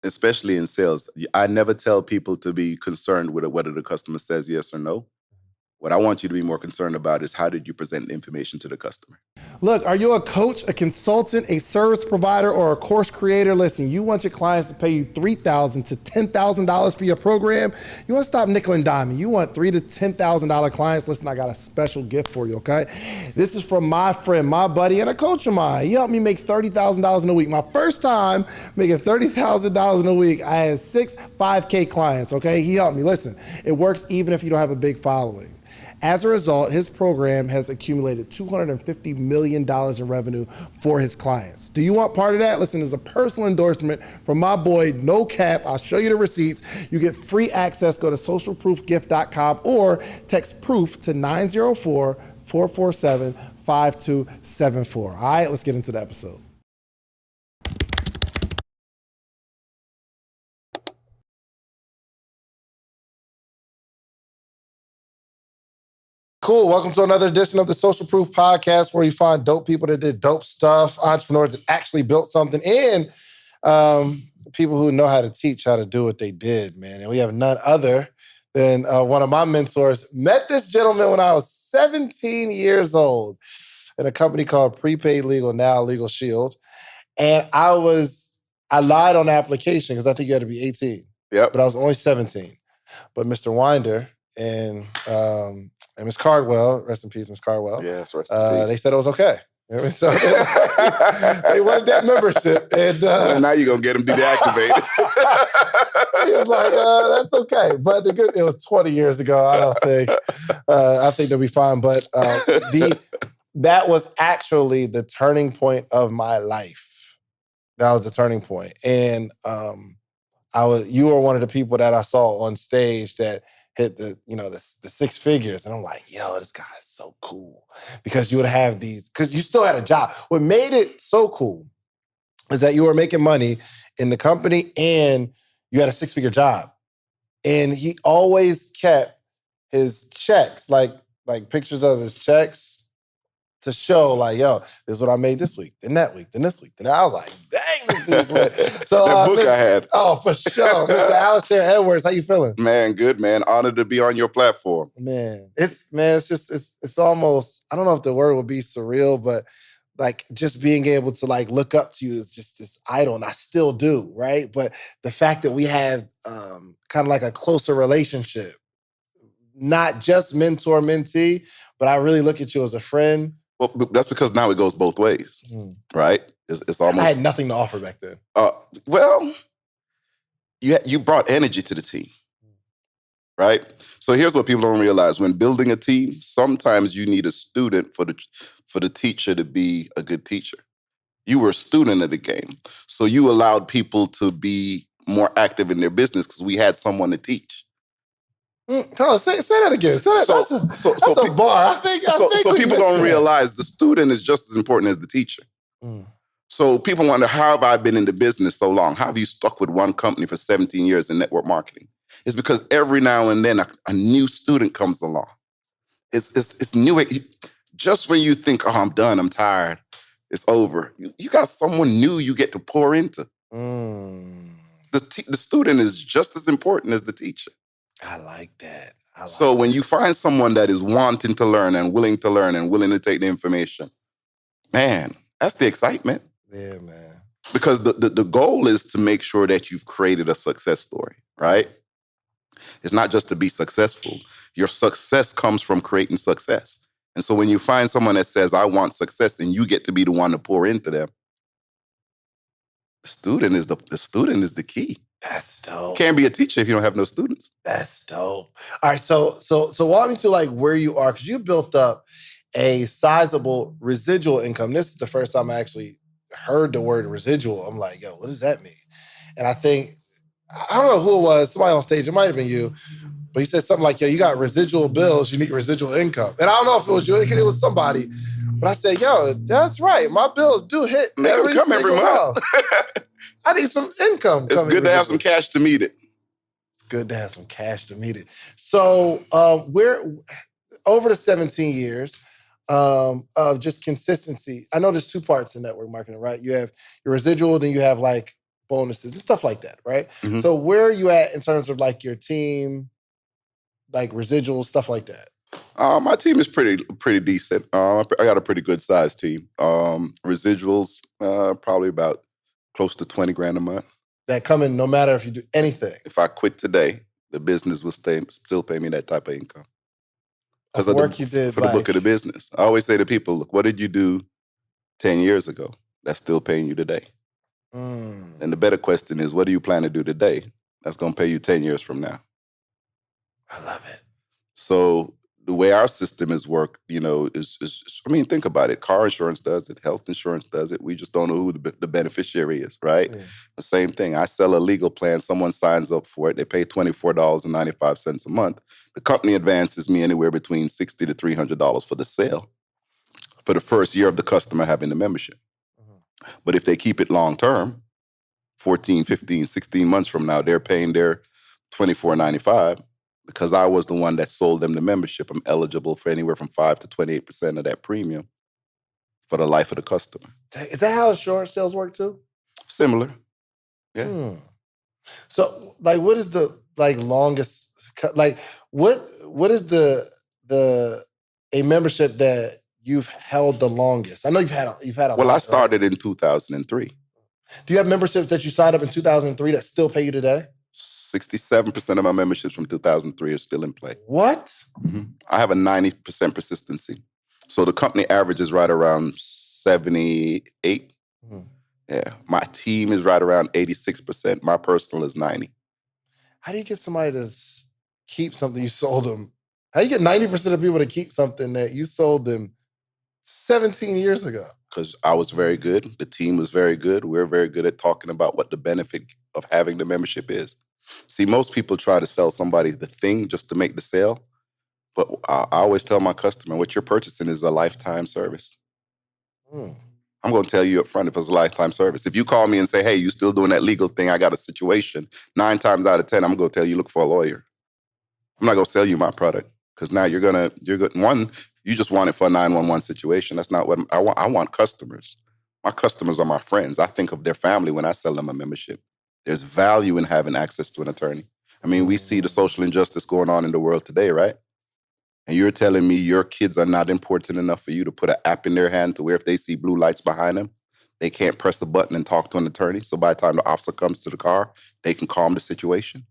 especially in sales. I never tell people to be concerned with whether the customer says yes or no. What I want you to be more concerned about is how did you present the information to the customer? Look, are you a coach, a consultant, a service provider, or a course creator? Listen, you want your clients to pay you $3,000 to $10,000 for your program. You want to stop nickel and diming. You want $3,000 to $10,000 clients. Listen, I got a special gift for you, okay? This is from my friend, my buddy, and a coach of mine. He helped me make $30,000 in a week. My first time making $30,000 in a week, I had 6 5K clients, okay? He helped me. Listen, it works even if you don't have a big following. As a result, his program has accumulated $250 million in revenue for his clients. Do you want part of that? Listen, there's a personal endorsement from my boy, no cap. I'll show you the receipts. You get free access. Go to socialproofgift.com or text proof to 904-447-5274. All right, let's get into the episode. Cool. Welcome to another edition of the Social Proof Podcast, where you find dope people that did dope stuff, entrepreneurs that actually built something, and people who know how to teach how to do what they did, man. And we have none other than one of my mentors. Met this gentleman when I was 17 years old in a company called Prepaid Legal, now Legal Shield. And I lied on the application because I think you had to be 18. Yep. But I was only 17. But Mr. Winder and Ms. Cardwell, rest in peace, Ms. Cardwell. Yes, rest in peace. They said it was okay. So they wanted that membership. And now you're going to get them deactivated. He was like, that's okay. But it was 20 years ago. I think they'll be fine. But that was actually the turning point of my life. That was the turning point. And you were one of the people that I saw on stage that hit the 6 figures. And I'm like, yo, this guy is so cool. Because you would have because you still had a job. What made it so cool is that you were making money in the company and you had a 6-figure job. And he always kept his checks, like pictures of his checks to show, like, yo, this is what I made this week, then that week, then this week. Then I was like, dang, this dude's lit. So, that book I had. Oh, for sure. Mr. Alistair Edwards, how you feeling? Man, good, man. Honored to be on your platform. It's almost, I don't know if the word would be surreal, but like just being able to like look up to you is just this idol, and I still do, right? But the fact that we have kind of like a closer relationship, not just mentor-mentee, but I really look at you as a friend. Well, that's because now it goes both ways, right? It's almost. I had nothing to offer back then. Well, you brought energy to the team, right? So here's what people don't realize: when building a team, sometimes you need a student for the teacher to be a good teacher. You were a student of the game, so you allowed people to be more active in their business because we had someone to teach. Say that again. That's a bar. I think people don't realize the student is just as important as the teacher. So people wonder, how have I been in the business so long? How have you stuck with one company for 17 years in network marketing? It's because every now and then a new student comes along. It's new. Just when you think, oh, I'm done, I'm tired, it's over. You got someone new you get to pour into. The student is just as important as the teacher. I like that. So when you find someone that is wanting to learn and willing to take the information, man, that's the excitement. Yeah, man. Because the goal is to make sure that you've created a success story, right? It's not just to be successful. Your success comes from creating success. And so when you find someone that says, I want success, and you get to be the one to pour into them, the student is the key. That's dope. Can't be a teacher if you don't have no students. That's dope. All right, so walk me through like where you are, because you built up a sizable residual income. This is the first time I actually heard the word residual. I'm like, yo, what does that mean? And I think, I don't know who it was, somebody on stage, it might have been you, but he said something like, yo, you got residual bills, you need residual income. And I don't know if it was you, it was somebody, but I said, yo, that's right, my bills do hit every month. I need some income. It's good to have some cash to meet it. It's good to have some cash to meet it. So we're over the 17 years of just consistency. I know there's 2 parts in network marketing, right? You have your residual, then you have like bonuses and stuff like that, right? Mm-hmm. So where are you at in terms of like your team, like residuals, stuff like that? My team is pretty decent. I got a pretty good sized team. Residuals, probably about close to 20 grand a month. That come in no matter if you do anything. If I quit today, the business will still pay me that type of income. Because of work you did for the book of the business. I always say to people, look, what did you do 10 years ago? That's still paying you today. And the better question is, what do you plan to do today? That's going to pay you 10 years from now. I love it. So the way our system is worked, is I mean, think about it. Car insurance does it. Health insurance does it. We just don't know who the beneficiary is, right? Yeah. The same thing. I sell a legal plan. Someone signs up for it. They pay $24.95 a month. The company advances me anywhere between $60 to $300 for the sale for the first year of the customer having the membership. Mm-hmm. But if they keep it long term, 14, 15, 16 months from now, they're paying their $24.95. Because I was the one that sold them the membership, I'm eligible for anywhere from 5 to 28% of that premium for the life of the customer. Is that how insurance sales work too? Similar, yeah. So, like, what is the longest? Like, what is a membership that you've held the longest? I know you've had a. Well, I started in 2003. Do you have memberships that you signed up in 2003 that still pay you today? 67% of my memberships from 2003 are still in play. What? Mm-hmm. I have a 90% persistency. So the company average is right around 78. Mm-hmm. Yeah. My team is right around 86%. My personal is 90. How do you get somebody to keep something you sold them? How do you get 90% of people to keep something that you sold them 17 years ago? Because I was very good. The team was very good. We're very good at talking about what the benefit of having the membership is. See, most people try to sell somebody the thing just to make the sale. But I always tell my customer, what you're purchasing is a lifetime service. I'm going to tell you up front if it's a lifetime service. If you call me and say, hey, you still doing that legal thing? I got a situation. 9 times out of 10, I'm going to tell you, look for a lawyer. I'm not going to sell you my product because now you're going one, you just want it for a 911 situation. That's not what I want. I want customers. My customers are my friends. I think of their family when I sell them a membership. There's value in having access to an attorney. I mean, we see the social injustice going on in the world today, right? And you're telling me your kids are not important enough for you to put an app in their hand to where if they see blue lights behind them, they can't press a button and talk to an attorney. So by the time the officer comes to the car, they can calm the situation.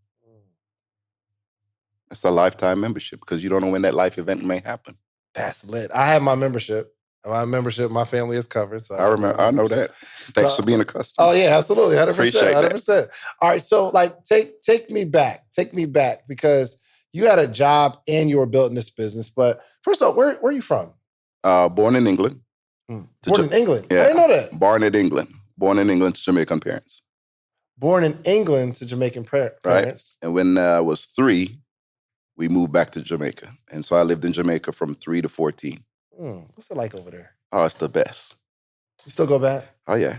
It's a lifetime membership because you don't know when that life event may happen. That's lit. I have my membership. My family is covered. So I know that. Thanks for being a customer. Oh yeah, absolutely, 100%. Appreciate 100%. That. All right, so take me back because you had a job and you were building this business. But first off, where are you from? Born in England. Born in England. Yeah. I didn't know that. Born in England to Jamaican parents. Born in England to Jamaican parents. Right. And when I was 3, we moved back to Jamaica, and so I lived in Jamaica from 3 to 14. What's it like over there? Oh, it's the best. You still go back? Oh yeah.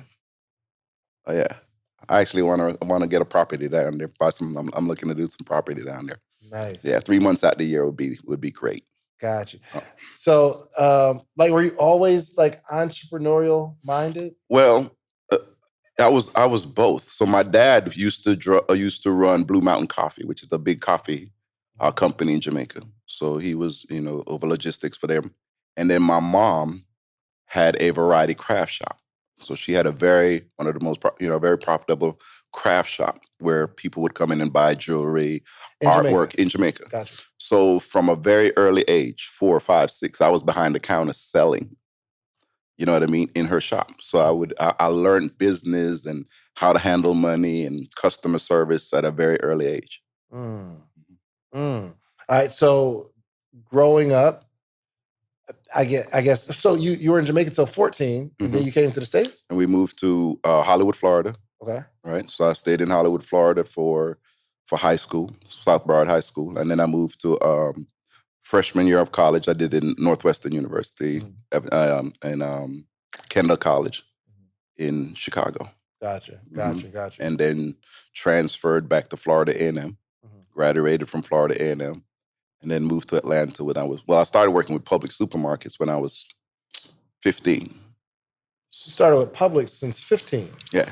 I actually want to get a property down there. I'm looking to do some property down there. Nice. Yeah, 3 months out the year would be great. Got you. Oh. So, were you always entrepreneurial minded? Well, I was both. So my dad used to run Blue Mountain Coffee, which is a big coffee company in Jamaica. So he was over logistics for them. And then my mom had a variety craft shop. So she had one of the most, very profitable craft shop where people would come in and buy jewelry, artwork in Jamaica. Gotcha. So from a very early age, 4, 5, 6, I was behind the counter selling, you know what I mean, in her shop. So I learned business and how to handle money and customer service at a very early age. All right. So growing up, I guess. So you were in Jamaica until 14, and then you came to the States? And we moved to Hollywood, Florida. Okay. Right. So I stayed in Hollywood, Florida for high school, South Broward High School. And then I moved to freshman year of college. I did in Northwestern University and Kendall College in Chicago. Gotcha. And then transferred back to Florida A&M, graduated from Florida A&M. And then moved to Atlanta I started working with Publix supermarkets when I was 15. You started with Publix since 15? Yeah.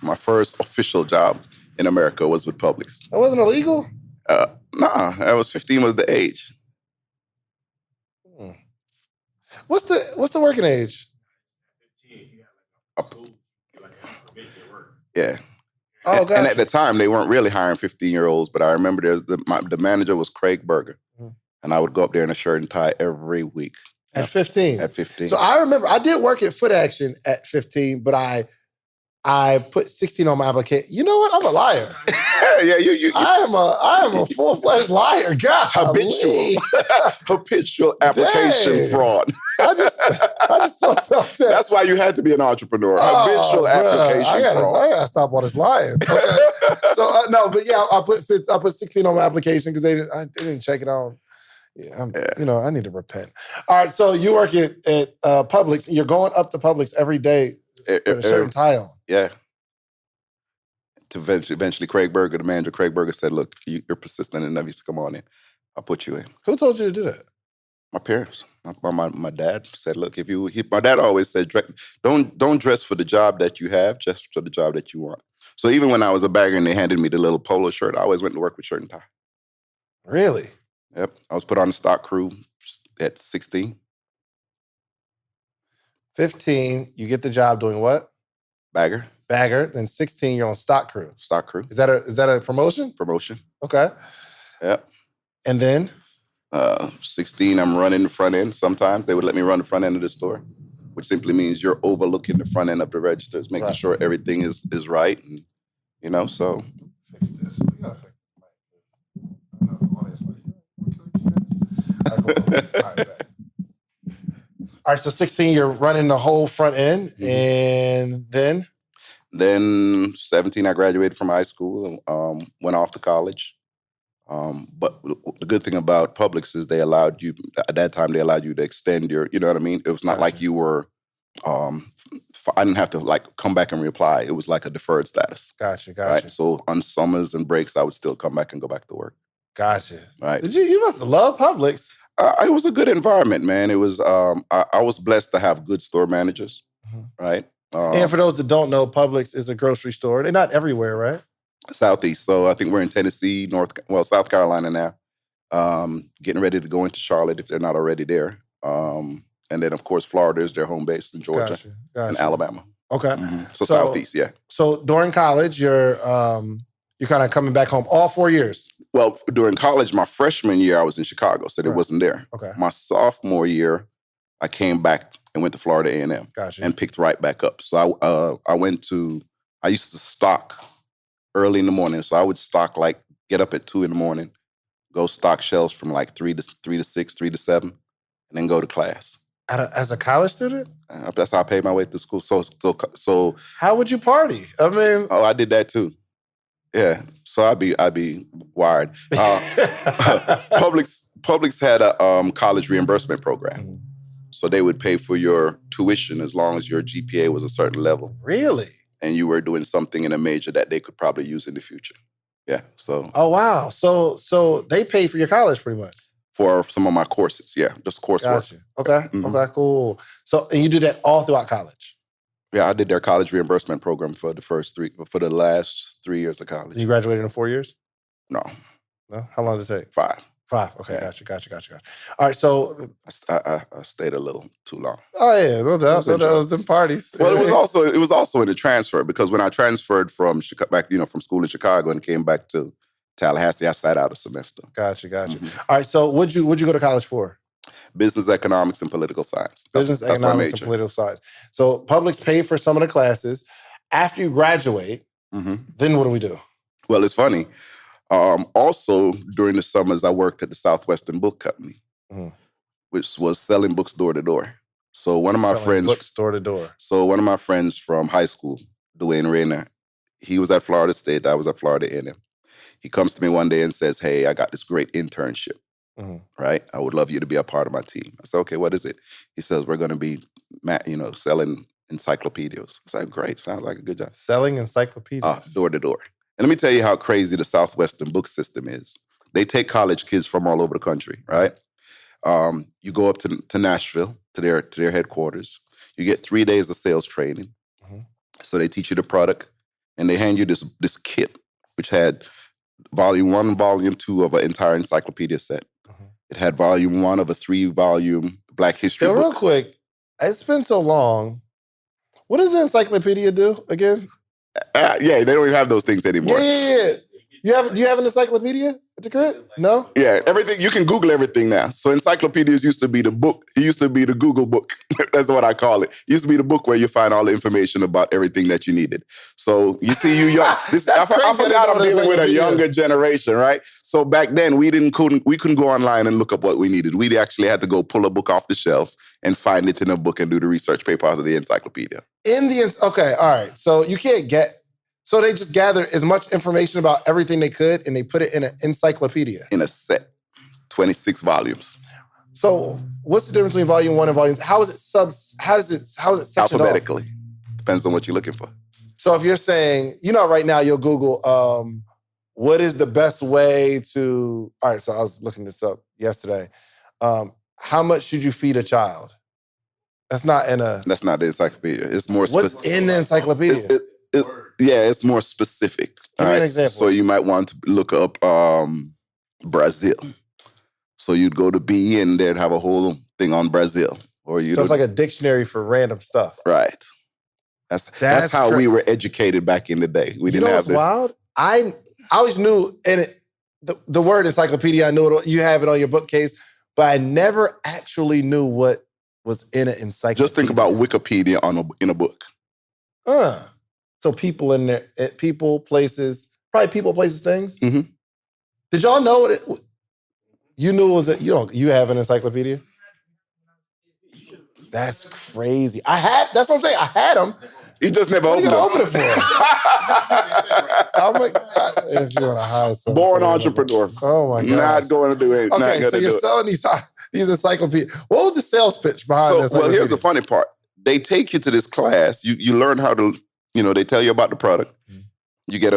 My first official job in America was with Publix. That wasn't illegal? Nah, I was 15 was the age. What's the working age? Yeah. Oh, gotcha. And at the time, they weren't really hiring 15-year-olds, but I remember the manager was Craig Berger. And I would go up there in a shirt and tie every week. At 15? At 15. So I remember, I did work at Foot Action at 15, but I put 16 on my application. You know what? I'm a liar. Yeah, I am a full-fledged liar. God, habitual application fraud. I just so felt that. That's why you had to be an entrepreneur. Habitual application fraud. I gotta stop all this lying. Okay. So no, but yeah, I put 16 on my application because they didn't check it on. Yeah, I need to repent. All right, so you work at Publix. You're going up to Publix every day with a shirt and tie on. Yeah. To eventually, Craig Berger, the manager, Craig Berger said, "Look, you're persistent enough. You come on in. I'll put you in." Who told you to do that? My parents. My dad said, "Look, my dad always said, don't dress for the job that you have, just for the job that you want." So even when I was a bagger and they handed me the little polo shirt, I always went to work with shirt and tie. Really? Yep. I was put on the stock crew at 16. 15, you get the job doing what? Bagger. Then 16, you're on stock crew. Stock crew. Is that a promotion? Promotion. Okay. Yep. And then? 16, I'm running the front end. Sometimes they would let me run the front end of the store, which simply means you're overlooking the front end of the registers, making sure everything is right. And, so. Fix this. We gotta fix this. All right, so 16, you're running the whole front end, and then? Then 17, I graduated from high school and went off to college. But the good thing about Publix is at that time, they allowed you to extend your, you know what I mean? It was not like you were, I didn't have to come back and reapply. It was like a deferred status. Gotcha. Right? So on summers and breaks, I would still come back and go back to work. Gotcha. Right. You must love Publix. It was a good environment, man. It was, I was blessed to have good store managers, right? And for those that don't know, Publix is a grocery store. They're not everywhere, right? Southeast. So I think we're in Tennessee, South Carolina now. Getting ready to go into Charlotte if they're not already there. And then, of course, Florida is their home base in Georgia and Alabama. Okay. So Southeast, yeah. So during college, you're kind of coming back home all 4 years? Well, during college, my freshman year, I was in Chicago, so it wasn't there. Okay. My sophomore year, I came back and went to Florida A&M. Gotcha. And picked right back up. So I used to stock early in the morning. So I would stock, get up at 2 in the morning, go stock shelves from 3 to 6, 3 to 7, and then go to class. As a college student? That's how I paid my way through school. So how would you party? I mean, I did that too. Yeah, so I'd be wired. Publix had a college reimbursement program, so they would pay for your tuition as long as your GPA was a certain level. Really? And you were doing something in a major that they could probably use in the future. Yeah. So. Oh wow! So they pay for your college pretty much. For some of my courses, yeah, just coursework. Gotcha. Okay. Mm-hmm. Okay. Cool. So and you did that all throughout college. Yeah, I did their college reimbursement program for the last 3 years of college. You graduated in 4 years? No. How long did it take? 5. 5. Okay, yeah. Gotcha. All right, so I stayed a little too long. Oh yeah, no doubt. That was them parties. Well, it was also in the transfer because when I transferred from from school in Chicago and came back to Tallahassee, I sat out a semester. Gotcha. Mm-hmm. All right, so what'd you go to college for? Business, economics, and political science. Economics, and political science. So Publix paid for some of the classes. After you graduate, then what do we do? Well, it's funny. Also, during the summers, I worked at the Southwestern Book Company, which was selling books door to door. So one of my friends, books door to door. So one of my friends from high school, Dwayne Rayner, he was at Florida State. I was at Florida A&M. He comes to me one day and says, "Hey, I got this great internship. Right? I would love you to be a part of my team." I said, "Okay, what is it?" He says, "We're going to be, selling encyclopedias." I said, "Great, sounds like a good job." Selling encyclopedias? Door to door. And let me tell you how crazy the Southwestern book system is. They take college kids from all over the country, right? You go up to Nashville, to their headquarters. You get 3 days of sales training. So they teach you the product, and they hand you this kit, which had volume 1 and volume 2 of an entire encyclopedia set. It had volume 1 of a 3-volume Black history book. Real quick, it's been so long. What does the encyclopedia do again? Yeah, they don't even have those things anymore. Yeah. Do you have an encyclopedia at the crib? No? Yeah, everything. You can Google everything now. So encyclopedias used to be the book. It used to be the Google book. That's what I call it. It used to be the book where you find all the information about everything that you needed. So you see, you young. I forgot I'm dealing with a younger generation, right? So back then we couldn't go online and look up what we needed. We actually had to go pull a book off the shelf and find it in a book and do the research paper out of the encyclopedia. Okay, all right. So you can't get. So they just gathered as much information about everything they could, and they put it in an encyclopedia. In a set, 26 volumes. So what's the difference between volume 1 and volumes? How is it sectioned alphabetically? Depends on what you're looking for. So if you're saying, right now you'll Google, what is the best way to? All right. So I was looking this up yesterday. How much should you feed a child? That's not the encyclopedia. It's more. What's in the encyclopedia? It's more specific. Give me an example. So you might want to look up Brazil. So you'd go to BE and they'd have a whole thing on Brazil. So it's like a dictionary for random stuff. Right. That's how we were educated back in the day. We didn't have wild? I always knew, and the word encyclopedia, I knew you have it on your bookcase, but I never actually knew what was in an encyclopedia. Just think about Wikipedia in a book. So people in there, people, places, things. Mm-hmm. Did y'all know what it? You knew it was you have an encyclopedia? That's crazy. That's what I'm saying. I had them. He just never opened them. Open it for him. I'm like, if you want to hire someone. Born entrepreneur. Oh my God. Not going to do it. Okay, so you're selling these encyclopedias. What was the sales pitch behind this? Well, here's the funny part. They take you to this class. You learn how to, they tell you about the product. You get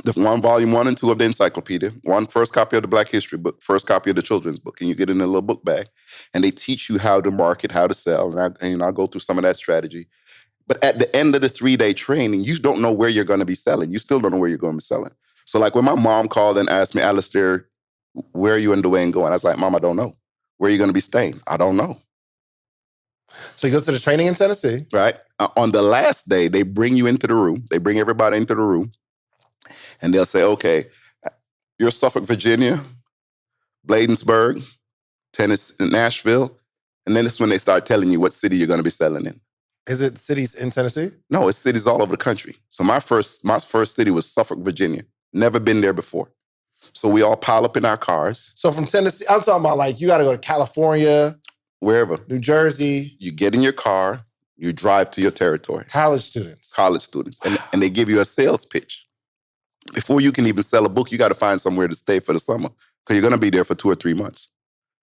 the volume 1 and 2 of the encyclopedia, first copy of the Black history book, first copy of the children's book, and you get in a little book bag, and they teach you how to market, how to sell, and I'll go through some of that strategy. But at the end of the 3-day training, you don't know where you're going to be selling. You still don't know where you're going to be selling. So like when my mom called and asked me, Alistair, where are you and Dwayne going? I was like, Mom, I don't know. Where are you going to be staying? I don't know. So you go to the training in Tennessee. Right. On the last day, they bring you into the room. They bring everybody into the room. And they'll say, okay, you're Suffolk, Virginia, Bladensburg, Tennessee, Nashville. And then it's when they start telling you what city you're going to be selling in. Is it cities in Tennessee? No, it's cities all over the country. So my first city was Suffolk, Virginia. Never been there before. So we all pile up in our cars. So from Tennessee, I'm talking about like you got to go to California. Wherever. New Jersey. You get in your car, you drive to your territory. College students. And they give you a sales pitch. Before you can even sell a book, you got to find somewhere to stay for the summer because you're going to be there for 2 or 3 months.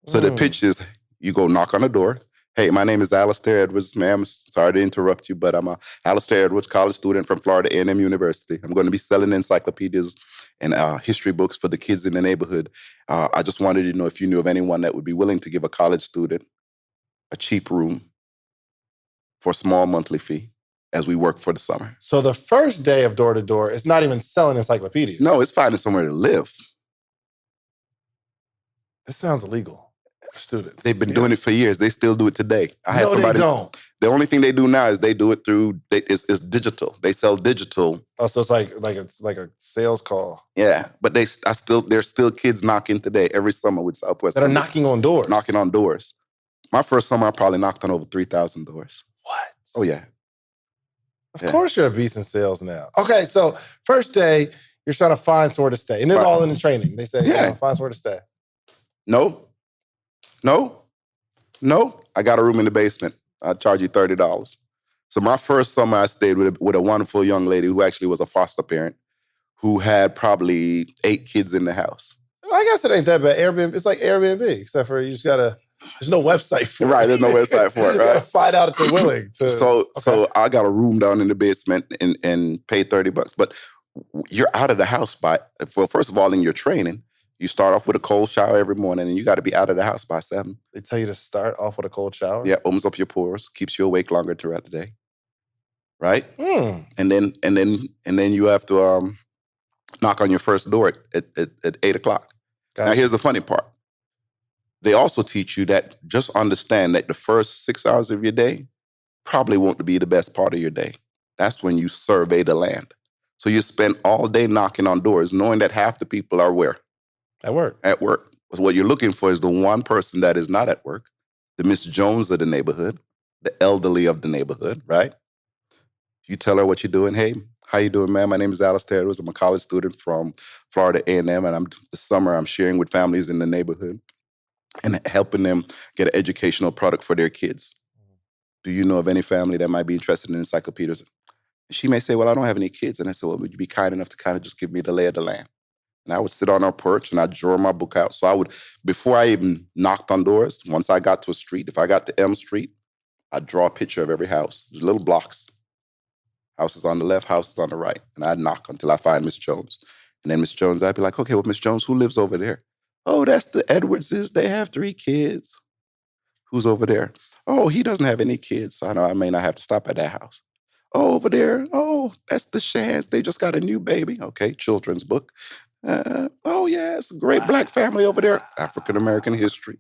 So the pitch is you go knock on the door. Hey, my name is Alistair Edwards, ma'am. Sorry to interrupt you, but I'm Alistair Edwards, college student from Florida A&M University. I'm going to be selling encyclopedias and history books for the kids in the neighborhood. I just wanted to know if you knew of anyone that would be willing to give a college student a cheap room for a small monthly fee as we work for the summer. So the first day of door-to-door, it's not even selling encyclopedias. No, it's finding somewhere to live. This sounds illegal for students. They've been doing it for years. They still do it today. They don't. The only thing they do now is they do it through, it's digital. They sell digital. Oh, so it's like a sales call. Yeah, but there's still kids knocking today every summer with Southwest. That are knocking on doors. Knocking on doors. My first summer, I probably knocked on over 3,000 doors. What? Oh, yeah. Of course you're a beast in sales now. Okay, so first day, you're trying to find somewhere to stay. And it's all in the training. They say, find somewhere to stay. No. I got a room in the basement. I'll charge you $30. So my first summer, I stayed with a wonderful young lady who actually was a foster parent who had probably 8 kids in the house. I guess it ain't that bad. Airbnb, it's like Airbnb, except for you just gotta, there's no website for it. Right, there's no website for it, right? You gotta find out if they're willing to. So I got a room down in the basement and paid $30. But you're out of the house first of all, in your training, you start off with a cold shower every morning and you got to be out of the house by 7. They tell you to start off with a cold shower? Yeah, opens up your pores, keeps you awake longer throughout the day. right? And then you have to knock on your first door at 8 o'clock. Gotcha. Now, here's the funny part. They also teach you that just understand that the first 6 hours of your day probably won't be the best part of your day. That's when you survey the land. So you spend all day knocking on doors, knowing that half the people are where? At work. At work. But what you're looking for is the one person that is not at work, the Miss Jones of the neighborhood, the elderly of the neighborhood, right? You tell her what you're doing. Hey, how you doing, ma'am? My name is Alistair Edwards. I'm a college student from Florida A&M, and this summer I'm sharing with families in the neighborhood and helping them get an educational product for their kids. Do you know of any family that might be interested in encyclopedias? She may say, well, I don't have any kids. And I said, well, would you be kind enough to kind of just give me the lay of the land? And I would sit on our porch and I'd draw my book out. So I would, before I even knocked on doors, once I got to a street, if I got to Elm Street, I'd draw a picture of every house. There's little blocks. Houses on the left, houses on the right. And I'd knock until I find Miss Jones. And then Miss Jones, I'd be like, okay, well, Miss Jones, who lives over there? Oh, that's the Edwardses. They have 3 kids. Who's over there? Oh, he doesn't have any kids. So I know I may not have to stop at that house. Oh, over there. Oh, that's the Shans. They just got a new baby. Okay, children's book. Oh, yeah, it's a great black family over there. African-American history.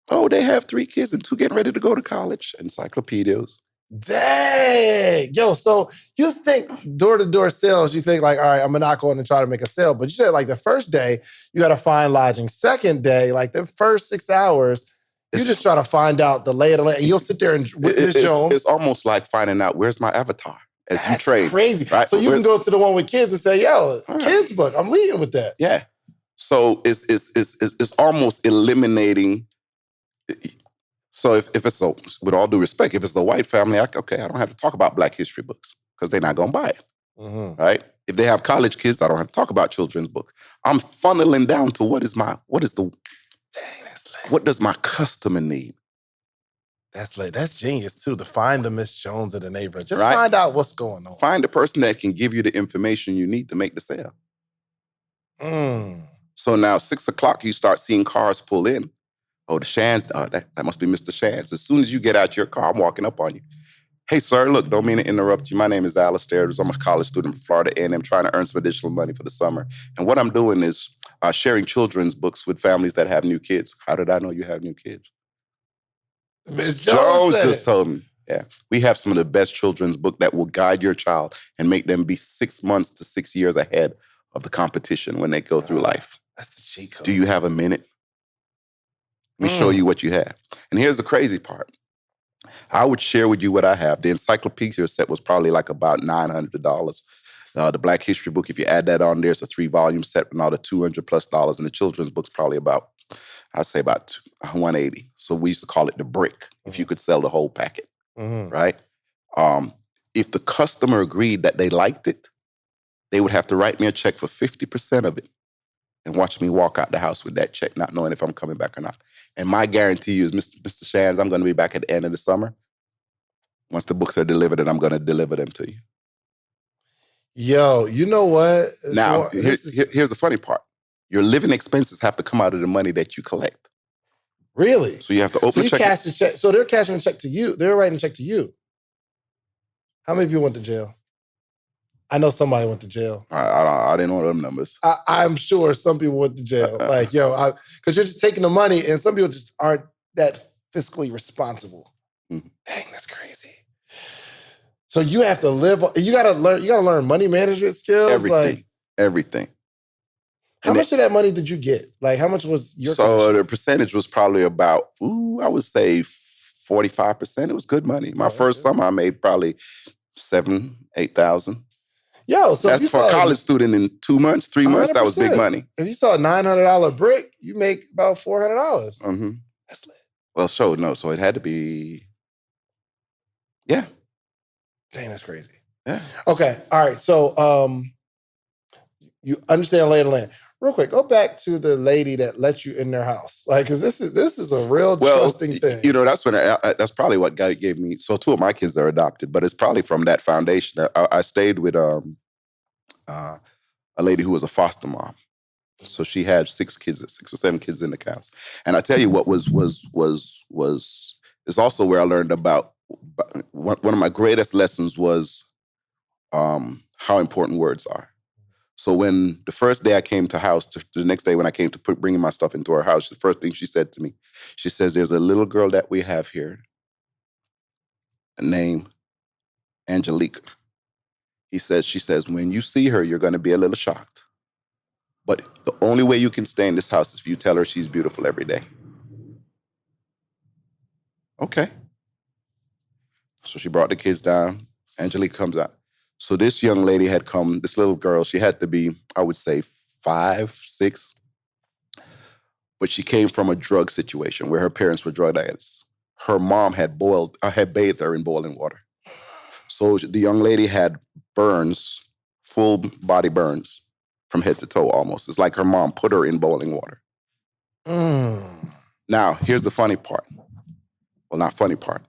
Oh, they have 3 kids and 2 getting ready to go to college. Encyclopedias. Dang. Yo, so you think door-to-door sales, you think like, all right, I'm going to not go in and try to make a sale. But you said like the first day, you got to find lodging. Second day, like the first 6 hours, you just try to find out the lay of the land. And you'll sit there and with Miss Jones. It's almost like finding out where's my avatar as you trade. That's crazy. Right? So you can go to the one with kids and say, yo, kids book, I'm leading with that. Yeah. So it's almost eliminating. So if it's a, with all due respect, if it's a white family, I don't have to talk about Black history books because they're not going to buy it, right? If they have college kids, I don't have to talk about children's book. I'm funneling down to what does my customer need? That's genius too, to find the Miss Jones of the neighborhood. Just find out what's going on. Find the person that can give you the information you need to make the sale. So now 6 o'clock, you start seeing cars pull in. Oh, the Shans, that must be Mr. Shans. As soon as you get out your car, I'm walking up on you. Hey, sir, look, don't mean to interrupt you. My name is Alistair Edwards. I'm a college student from Florida A&M trying to earn some additional money for the summer. And what I'm doing is sharing children's books with families that have new kids. How did I know you have new kids? Miss Jones just told me. Yeah, we have some of the best children's book that will guide your child and make them be 6 months to 6 years ahead of the competition when they go through life. That's the cheat code. Do you have a minute? Let me show you what you have. And here's the crazy part. I would share with you what I have. The encyclopedia set was probably like about $900. The Black History book, if you add that on there, it's a 3-volume set with another $200+. And the children's book's probably about, I'd say about $180. So we used to call it the brick, if you could sell the whole packet, right? If the customer agreed that they liked it, they would have to write me a check for 50% of it and watch me walk out the house with that check, not knowing if I'm coming back or not. And my guarantee is, Mr. Shans, I'm going to be back at the end of the summer. Once the books are delivered, and I'm going to deliver them to you. Yo, you know what? Now, here's the funny part. Your living expenses have to come out of the money that you collect. Really? So you have to open a check. Cash the check. So they're cashing a check to you. They're writing a check to you. How many people went to jail? I know somebody went to jail. I didn't know them numbers. I'm sure some people went to jail. Like, yo, because you're just taking the money and some people just aren't that fiscally responsible. Dang, that's crazy. So you have to live, you gotta learn money management skills. Everything. How much of that money did you get? Like, how much was your commission? The percentage was probably about, I would say 45%. It was good money. My first summer, I made probably $7,000-8,000. Yo, so that's for a college student in 2 months, 3 months. That was big money. If you saw a $900 brick, you make about $400. That's lit. Well, so it had to be, yeah. Dang, that's crazy. Yeah. Okay, all right. So you understand lay of the land. Real quick, go back to the lady that let you in their house. Like, because this is a real trusting thing. You know, that's probably what God gave me. So 2 of my kids are adopted, but it's probably from that foundation. I stayed with a lady who was a foster mom. So she had 6 or 7 kids in the house. And I tell you what is also where I learned about one of my greatest lessons was how important words are. So when the first day I came to house, the next day when I came to bringing my stuff into her house, the first thing she said to me, she says, there's a little girl that we have here named Angelica. She says, when you see her, you're going to be a little shocked. But the only way you can stay in this house is if you tell her she's beautiful every day. Okay. So she brought the kids down. Angelica comes out. So this young lady had come, this little girl, she had to be, I would say 5, 6. But she came from a drug situation where her parents were drug addicts. Her mom had bathed her in boiling water. So the young lady had burns, full body burns from head to toe almost. It's like her mom put her in boiling water. Now, here's the funny part. Well, not funny part.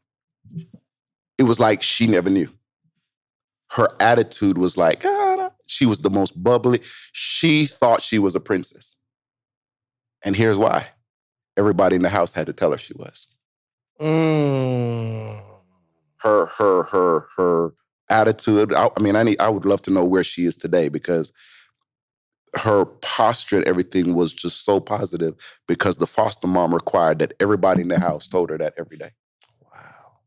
It was like she never knew. Her attitude was like, she was the most bubbly. She thought she was a princess. And here's why. Everybody in the house had to tell her she was. Her attitude, I would love to know where she is today because her posture and everything was just so positive because the foster mom required that everybody in the house told her that every day. Wow.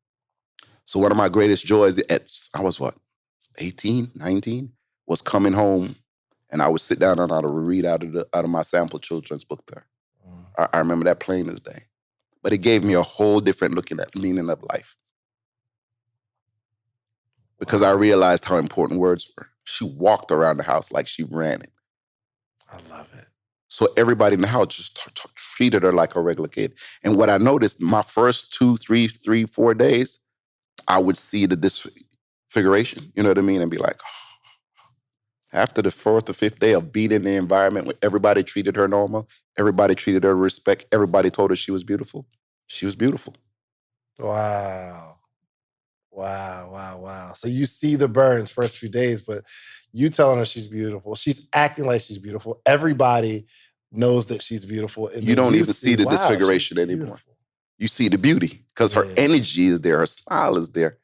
So one of my greatest joys I was 18, 19, was coming home and I would sit down and I would read out of my sample children's book there. I remember that plain as day. But it gave me a whole different look at meaning of life. Because I realized how important words were. She walked around the house like she ran it. I love it. So everybody in the house just treated her like a regular kid. And what I noticed, my first 2, 3, 4 days, I would see the disfiguration, you know what I mean? And be like, after the 4th or 5th day of being in the environment where everybody treated her normal, everybody treated her with respect, everybody told her she was beautiful. She was beautiful. Wow. So you see the burns first few days, but you telling her she's beautiful. She's acting like she's beautiful. Everybody knows that she's beautiful. And you don't even see the disfiguration anymore. You see the beauty because her energy is there. Her smile is there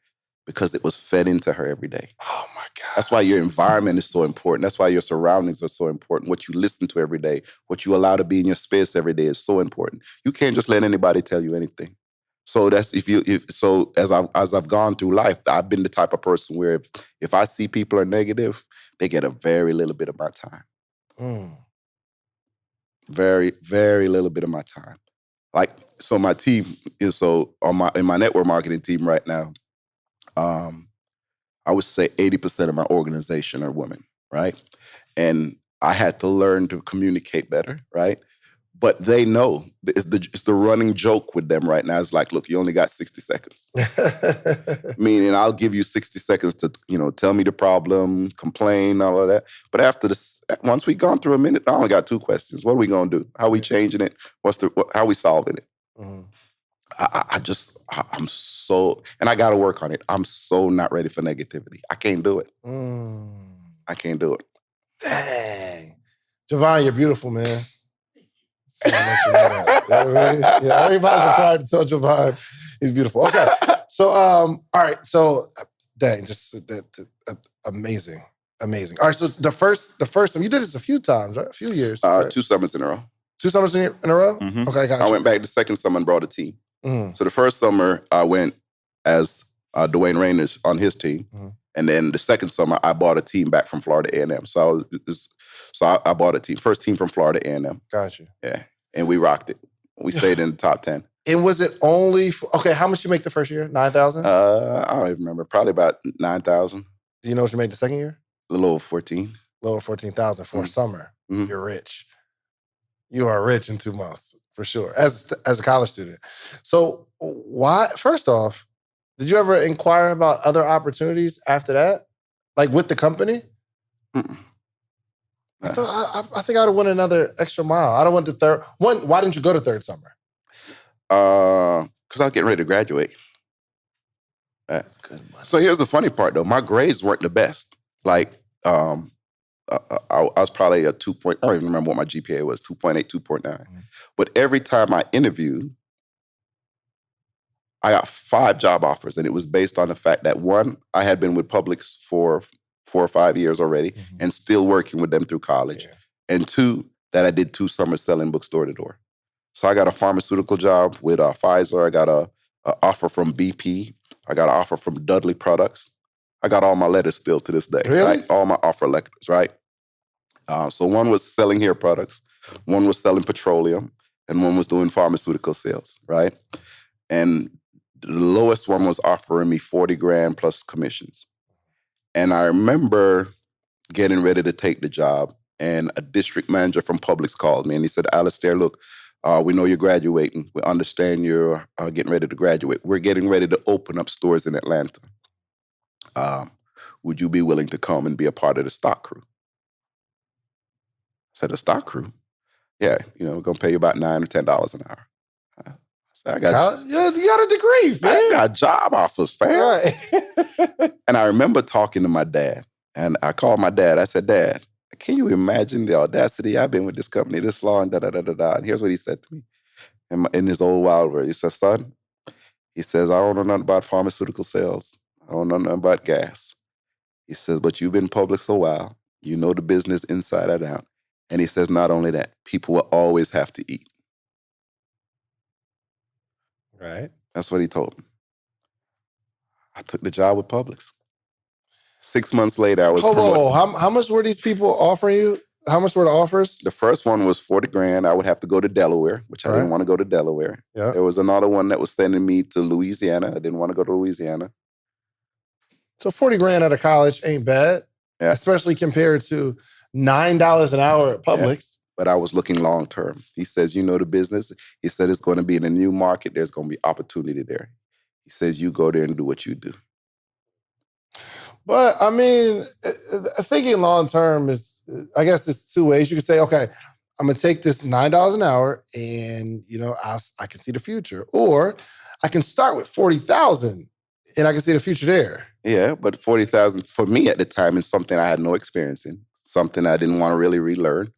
because it was fed into her every day. Oh my God. That's why your environment is so important. That's why your surroundings are so important. What you listen to every day, what you allow to be in your space every day is so important. You can't just let anybody tell you anything. So that's as I've gone through life, I've been the type of person where if I see people are negative, they get a very little bit of my time. Very, very little bit of my time. Like, so my team is in my network marketing team right now, I would say 80% of my organization are women, right? And I had to learn to communicate better, right? But they know it's the running joke with them right now. It's like, look, you only got 60 seconds. Meaning I'll give you 60 seconds to, tell me the problem, complain, all of that. But after this, once we've gone through a minute, I only got 2 questions. What are we going to do? How are we changing it? How are we solving it? I'm so, and I got to work on it. I'm so not ready for negativity. I can't do it. I can't do it. Dang. Javon, you're beautiful, man. Yeah, everybody's required to tell Javon he's beautiful. Okay. So, all right. So, dang, just amazing. All right. So the first time, you did this a few times, right? A few years. Right? 2 summers in a row. 2 summers in a row? Mm-hmm. Okay, got you. I went back the second summer and brought a team. So the first summer, I went as Dwayne Rayner's on his team. And then the second summer, I bought a team back from Florida A&M. So I bought a team. First team from Florida A&M. Got you. Yeah. And we rocked it. We stayed in the top 10. And was it only, how much you make the first year? 9,000? I don't even remember. Probably about 9,000. Do you know what you made the second year? A little over 14. A little over 14,000 for a summer. You're rich. You are rich in 2 months, for sure, as a college student. So why, first off, did you ever inquire about other opportunities after that? Like with the company? I think I'd have went another extra mile. I'd have went to third. Why didn't you go to third summer? Because I was getting ready to graduate. That's good money. So here's the funny part, though. My grades weren't the best. Like, I was probably a 2 point, I don't even remember what my GPA was, 2.8, 2.9. But every time I interviewed, I got 5 job offers. And it was based on the fact that 1, I had been with Publix for 4 or 5 years already, and still working with them through college. Yeah. And 2, that I did 2 summers selling books door to door. So I got a pharmaceutical job with Pfizer. I got a offer from BP. I got an offer from Dudley Products. I got all my letters still to this day. Really? Right? All my offer letters, right? So one was selling hair products, one was selling petroleum, and one was doing pharmaceutical sales, right? And the lowest one was offering me 40 grand plus commissions. And I remember getting ready to take the job, and a district manager from Publix called me, and he said, Alistair, look, we know you're graduating. We understand you're getting ready to graduate. We're getting ready to open up stores in Atlanta. Would you be willing to come and be a part of the stock crew? I said, the stock crew? Yeah, we're going to pay you about $9 or $10 an hour. I got you got a degree, fam. I got job offers, fam. Right. And I remember talking to my dad, and I called my dad. I said, Dad, can you imagine the audacity? I've been with this company this long, da-da-da-da-da. And here's what he said to me in his old wild words. He said, son, he says, I don't know nothing about pharmaceutical sales. I don't know nothing about gas. He says, but you've been in Publix a while. You know the business inside and out. And he says, not only that, people will always have to eat. Right. That's what he told me. I took the job with Publix. 6 months later, I was promoted. How much were these people offering you? How much were the offers? The first one was 40 grand. I would have to go to Delaware, which I didn't want to go to Delaware. Yeah. There was another one that was sending me to Louisiana. I didn't want to go to Louisiana. So 40 grand out of college ain't bad, especially compared to $9 an hour at Publix. Yeah. But I was looking long term. He says, you know the business. He said it's going to be in a new market. There's going to be opportunity there. He says, you go there and do what you do. But I mean, thinking long term is, I guess it's 2 ways. You could say, okay, I'm going to take this $9 an hour and, I can see the future. Or I can start with 40,000 and I can see the future there. Yeah, but 40,000 for me at the time is something I had no experience in, something I didn't want to really relearn.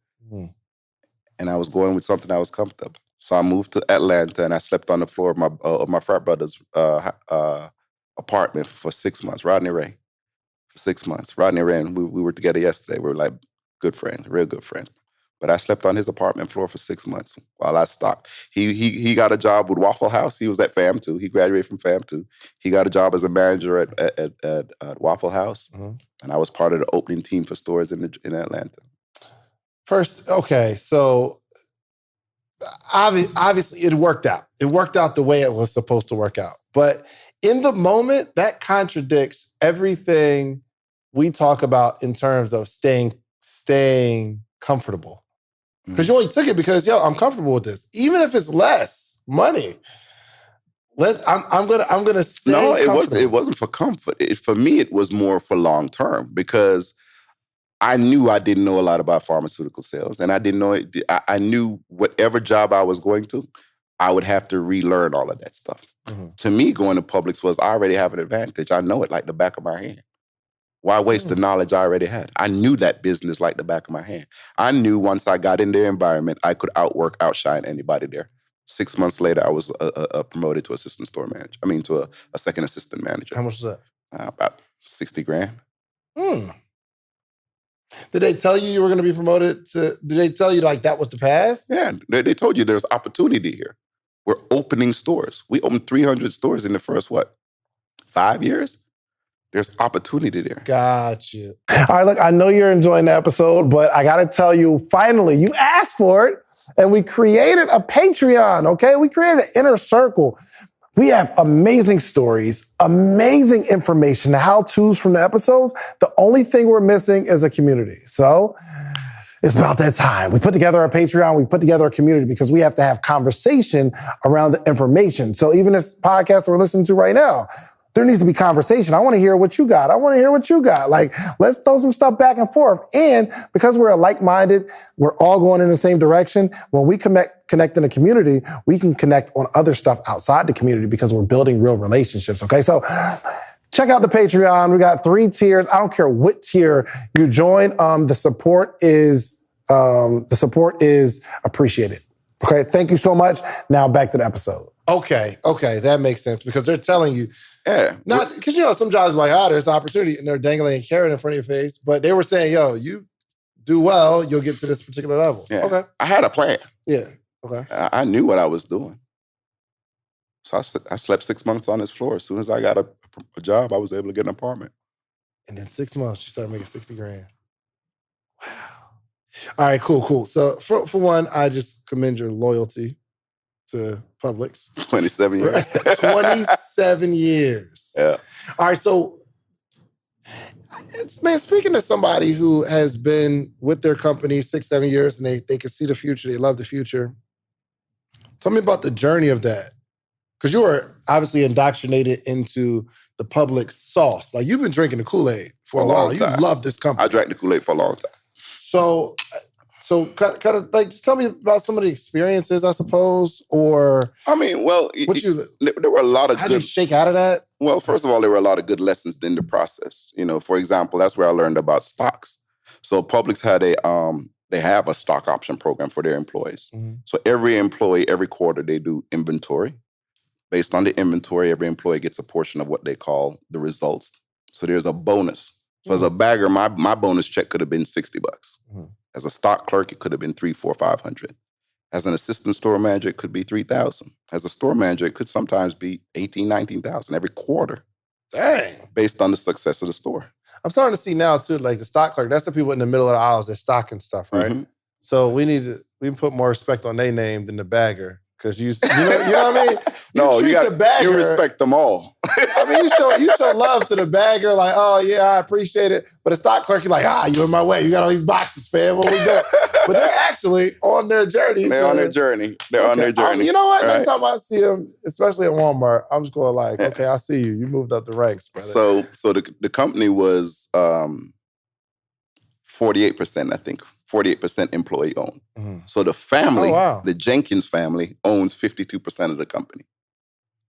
And I was going with something I was comfortable. So I moved to Atlanta and I slept on the floor of my frat brother's apartment for 6 months, Rodney Ray. For 6 months. Rodney Ray and we were together yesterday. We were like good friends, real good friends. But I slept on his apartment floor for 6 months while I stocked. He got a job with Waffle House. He was at FAM 2. He graduated from FAM 2. He got a job as a manager at Waffle House. And I was part of the opening team for stores in Atlanta. First, okay, so obviously it worked out. It worked out the way it was supposed to work out. But in the moment, that contradicts everything we talk about in terms of staying comfortable. Because you only took it because, I'm comfortable with this. Even if it's less money, I'm gonna stay comfortable. It wasn't for comfort. For me, it was more for long term because I knew I didn't know a lot about pharmaceutical sales, and I didn't know it. I knew whatever job I was going to, I would have to relearn all of that stuff. To me, going to Publix was I already have an advantage. I know it like the back of my hand. Why waste the knowledge I already had? I knew that business like the back of my hand. I knew once I got in their environment, I could outshine anybody there. 6 months later, I was promoted to assistant store manager. To a second assistant manager. How much was that? About 60 grand. Did they tell you were going to be promoted to, did they tell you like that was the path? Yeah, they told you there's opportunity here. We're opening stores. We opened 300 stores in the first, 5 years? There's opportunity there. Gotcha. All right, look, I know you're enjoying the episode, but I got to tell you, finally, you asked for it, and we created a Patreon, okay? We created an inner circle. We have amazing stories, amazing information, how-tos from the episodes. The only thing we're missing is a community. So it's about that time. We put together our Patreon. We put together a community because we have to have conversation around the information. So even this podcast we're listening to right now, there needs to be conversation. I want to hear what you got. Like, let's throw some stuff back and forth. And because we're like-minded, we're all going in the same direction. When we connect in a community, we can connect on other stuff outside the community because we're building real relationships. Okay, so check out the Patreon. We got 3 tiers. I don't care what tier you join. The support is appreciated. Okay, thank you so much. Now back to the episode. Okay, that makes sense because they're telling you Yeah. Not because you know some jobs like, there's an opportunity, and they're dangling a carrot in front of your face. But they were saying, yo, you do well, you'll get to this particular level. Yeah. Okay. I had a plan. Yeah. Okay. I knew what I was doing. So I slept 6 months on this floor. As soon as I got a job, I was able to get an apartment. And then 6 months, you started making $60,000. Wow. All right, cool. So for one, I just commend your loyalty to Publix. 27 years. 27 years. Yeah. All right, so man, speaking to somebody who has been with their company 6-7 years and they can see the future, they love the future. Tell me about the journey of that. Because you were obviously indoctrinated into the Publix sauce. Like you've been drinking the Kool-Aid for a while. You love this company. I drank the Kool-Aid for a long time. So kind of like just tell me about some of the experiences, I suppose, or I mean, well, there were a lot of how did you shake out of that? Well, first of all, there were a lot of good lessons in the process. You know, for example, that's where I learned about stocks. So Publix had they have a stock option program for their employees. Mm-hmm. So every employee, every quarter, they do inventory. Based on the inventory, every employee gets a portion of what they call the results. So there's a bonus. So as a bagger, my bonus check could have been $60. Mm-hmm. As a stock clerk, it could have been $300, $400, $500. As an assistant store manager, it could be $3,000. As a store manager, it could sometimes be $18,000, $19,000 every quarter. Dang. Based on the success of the store. I'm starting to see now too, like the stock clerk, that's the people in the middle of the aisles, they're stocking stuff, right? Mm-hmm. So we can put more respect on their name than the bagger. Because you know what I mean? You respect them all. I mean, you show love to the bagger, like, oh yeah, I appreciate it. But the stock clerk, you're like, you're in my way. You got all these boxes, fam. What we doing? But they're actually on their journey. They're on their journey. They're on their journey. You know what? Right. Next time I see them, especially at Walmart, I'm just going like, okay, I see you. You moved up the ranks, brother. So the company was 48%, I think. 48% employee owned. Mm-hmm. So the family, the Jenkins family, owns 52% of the company.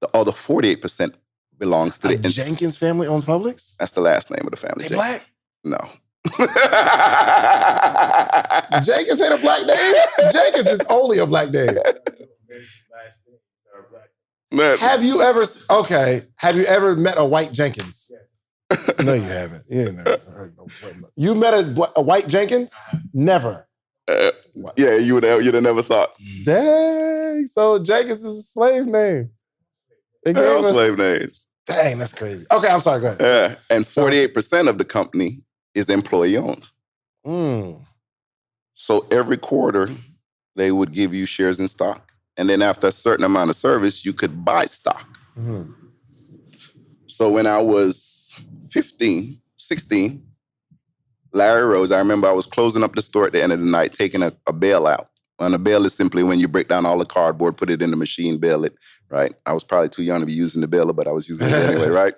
The other 48% belongs to the Jenkins family owns Publix? That's the last name of the family. They black? No. Jenkins ain't a black name? Jenkins is only a black name. Have you ever met a white Jenkins? Yes. No, you haven't. You ain't never heard no. You met a white Jenkins? Never. Yeah, you'd have never thought. Dang. So Jenkins is a slave name. They're all slave names. Dang, that's crazy. Okay, I'm sorry. Go ahead. Yeah, and 48% of the company is employee owned. Mm. So every quarter, they would give you shares in stock. And then after a certain amount of service, you could buy stock. Mm-hmm. So when I was 16, Larry Rose, I remember I was closing up the store at the end of the night, taking a bail out. And a bail is simply when you break down all the cardboard, put it in the machine, bail it, right? I was probably too young to be using the baler, but I was using it anyway, right?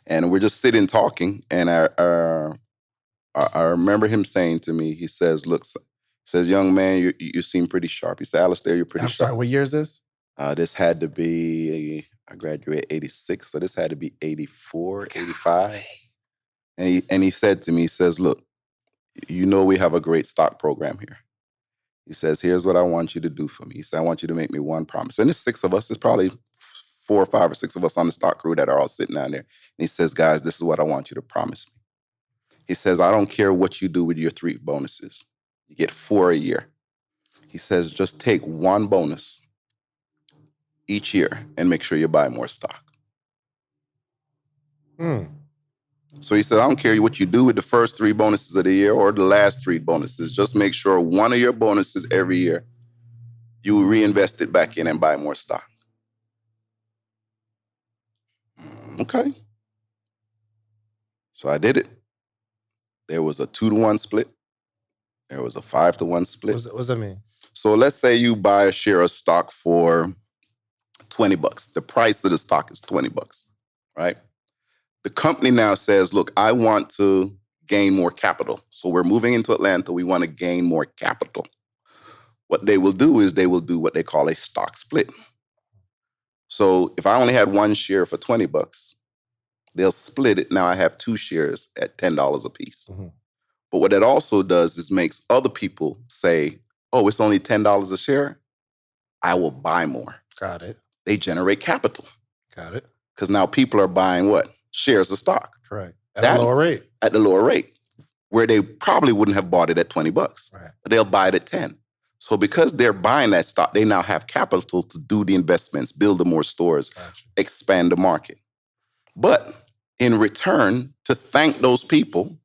And we're just sitting talking, and I remember him saying to me, he says, look, young man, you seem pretty sharp. He said, Alistair, you're pretty sharp. Sorry, what year is this? This had to be... I graduated 86, so this had to be 84, 85. And he said to me, he says, look, you know we have a great stock program here. He says, here's what I want you to do for me. He said, I want you to make me one promise. And there's 6 of us. There's probably 4 or 5 or 6 of us on the stock crew that are all sitting down there. And he says, guys, this is what I want you to promise me. He says, I don't care what you do with your 3 bonuses. You get 4 a year. He says, just take 1 bonus each year and make sure you buy more stock. So he said, I don't care what you do with the first 3 bonuses of the year or the last 3 bonuses. Just make sure one of your bonuses every year, you reinvest it back in and buy more stock. Okay. So I did it. There was a 2-to-1 split. There was a 5-to-1 split. What does that mean? So let's say you buy a share of stock for $20. The price of the stock is $20, right? The company now says, look, I want to gain more capital. So we're moving into Atlanta. We want to gain more capital. What they will do is they will do what they call a stock split. So if I only had 1 share for $20, they'll split it. Now I have 2 shares at $10 a piece. Mm-hmm. But what it also does is makes other people say, oh, it's only $10 a share. I will buy more. Got it. They generate capital. Got it. Because now people are buying what? Shares of stock. Correct. At a lower rate. At the lower rate, where they probably wouldn't have bought it at $20. Right. But they'll buy it at 10. So because they're buying that stock, they now have capital to do the investments, build the more stores, expand the market. But in return, to thank those people,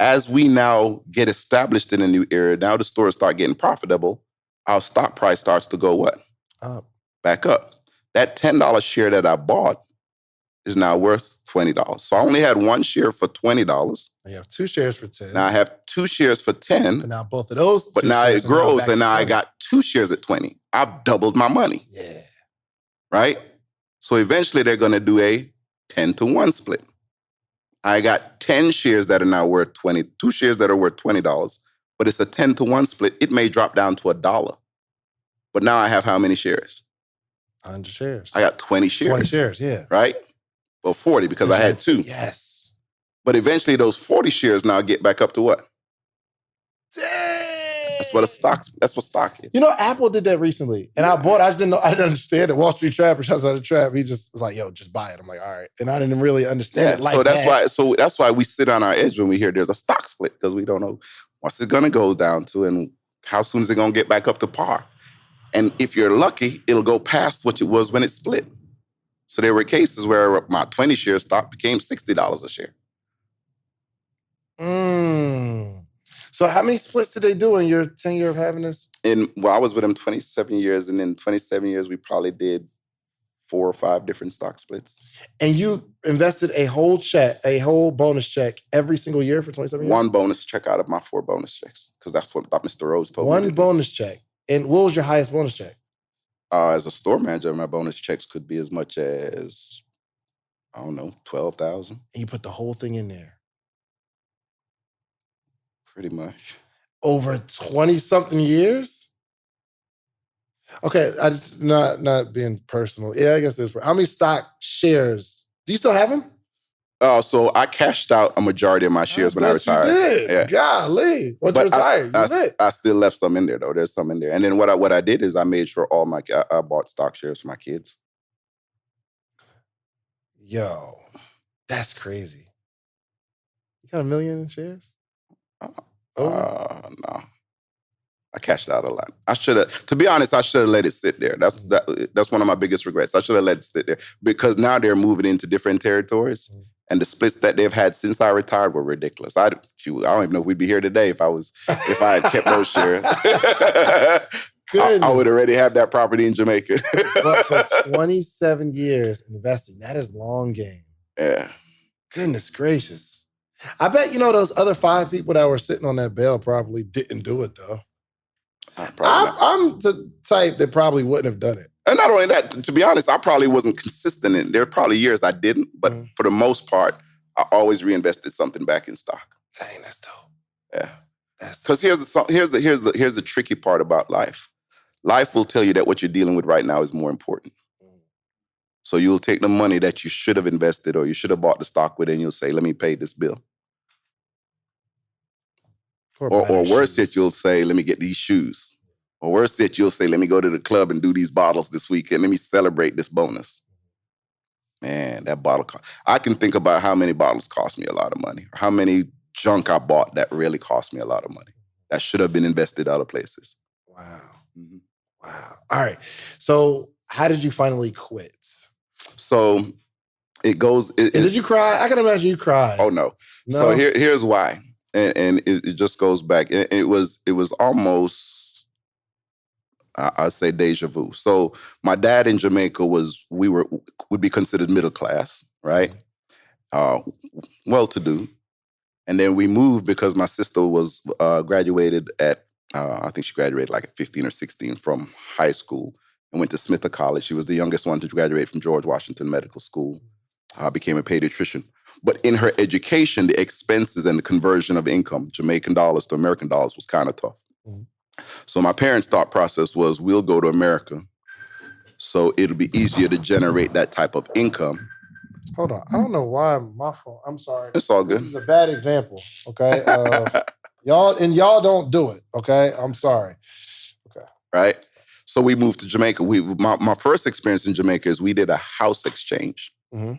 as we now get established in a new area, now the stores start getting profitable, our stock price starts to go what? Up. Back up. That $10 share that I bought is now worth $20. So I only had one share for $20. You have 2 shares for 10. Now I have 2 shares for 10. But now both of those. But now it grows, and now I got 2 shares at 20. I've doubled my money. Yeah. Right? So eventually they're going to do a 10-to-1 split. I got 10 shares that are now worth 20, 2 shares that are worth $20, but it's a 10-to-1 split. It may drop down to $1. But now I have how many shares? 100 shares. I got 20 shares. 20 shares, yeah. Right? Well, 40 because I had 2. Yes. But eventually those 40 shares now get back up to what? Dang. That's what stock is. You know, Apple did that recently. And I bought, I didn't understand it. Wall Street Trapper, shouts out to Trap. He just was like, yo, just buy it. I'm like, all right. And I didn't really understand it like so that's why we sit on our edge when we hear there's a stock split, because we don't know what's it gonna go down to and how soon is it gonna get back up to par. And if you're lucky, it'll go past what it was when it split. So there were cases where my 20 share stock became $60 a share. So how many splits did they do in your 10 year of having this? I was with them 27 years, and in 27 years, we probably did 4 or 5 different stock splits. And you invested a whole bonus check every single year for 27 years? 1 bonus check out of my 4 bonus checks, because that's what Mr. Rose told me. 1 bonus check. And what was your highest bonus check? As a store manager, my bonus checks could be as much as, I don't know, $12,000. And you put the whole thing in there? Pretty much. Over 20-something years? Okay, I just not being personal. Yeah, I guess it's how many stock shares? Do you still have them? So I cashed out a majority of my shares when I retired. You did. Yeah. Golly. Once you retired, I still left some in there, though. There's some in there. And then what I did is I made sure I bought stock shares for my kids. Yo, that's crazy. You got $1 million in shares? No. I cashed out a lot. To be honest, I should have let it sit there. That's one of my biggest regrets. I should have let it sit there, because now they're moving into different territories. And the splits that they've had since I retired were ridiculous. I don't even know if we'd be here today if I had kept those shares. I would already have that property in Jamaica. But for 27 years investing, that is long game. Yeah. Goodness gracious. I bet, those other 5 people that were sitting on that bail probably didn't do it, though. I'm the type that probably wouldn't have done it. And not only that, to be honest, I probably wasn't consistent in it. There were probably years I didn't, but for the most part, I always reinvested something back in stock. Dang, that's dope. Yeah. Because here's the tricky part about life. Life will tell you that what you're dealing with right now is more important. So you'll take the money that you should have invested or you should have bought the stock with, and you'll say, let me pay this bill. Or worse yet, you'll say, let me get these shoes. Or worse yet, you'll say, let me go to the club and do these bottles this weekend. Let me celebrate this bonus. Man, that bottle I can think about how many bottles cost me a lot of money, or how many junk I bought that really cost me a lot of money. That should have been invested other places. Wow. Mm-hmm. Wow. All right. So how did you finally quit? So it goes... did you cry? I can imagine you cried. Oh, no. So here's why. And it just goes back. It was almost, I'd say, deja vu. So my dad in Jamaica would be considered middle class, right? Well-to-do. And then we moved because my sister was graduated at, I think she graduated like at 15 or 16 from high school and went to Smith College. She was the youngest one to graduate from George Washington Medical School. Became a pediatrician. But in her education, the expenses and the conversion of income, Jamaican dollars to American dollars, was kind of tough. Mm-hmm. So my parents' thought process was, we'll go to America, so it'll be easier to generate that type of income. Hold on. I don't know why my phone. I'm sorry. It's all good. This is a bad example, okay? Y'all don't do it, okay? I'm sorry. Okay. Right? So we moved to Jamaica. My first experience in Jamaica is we did a house exchange. Mm-hmm.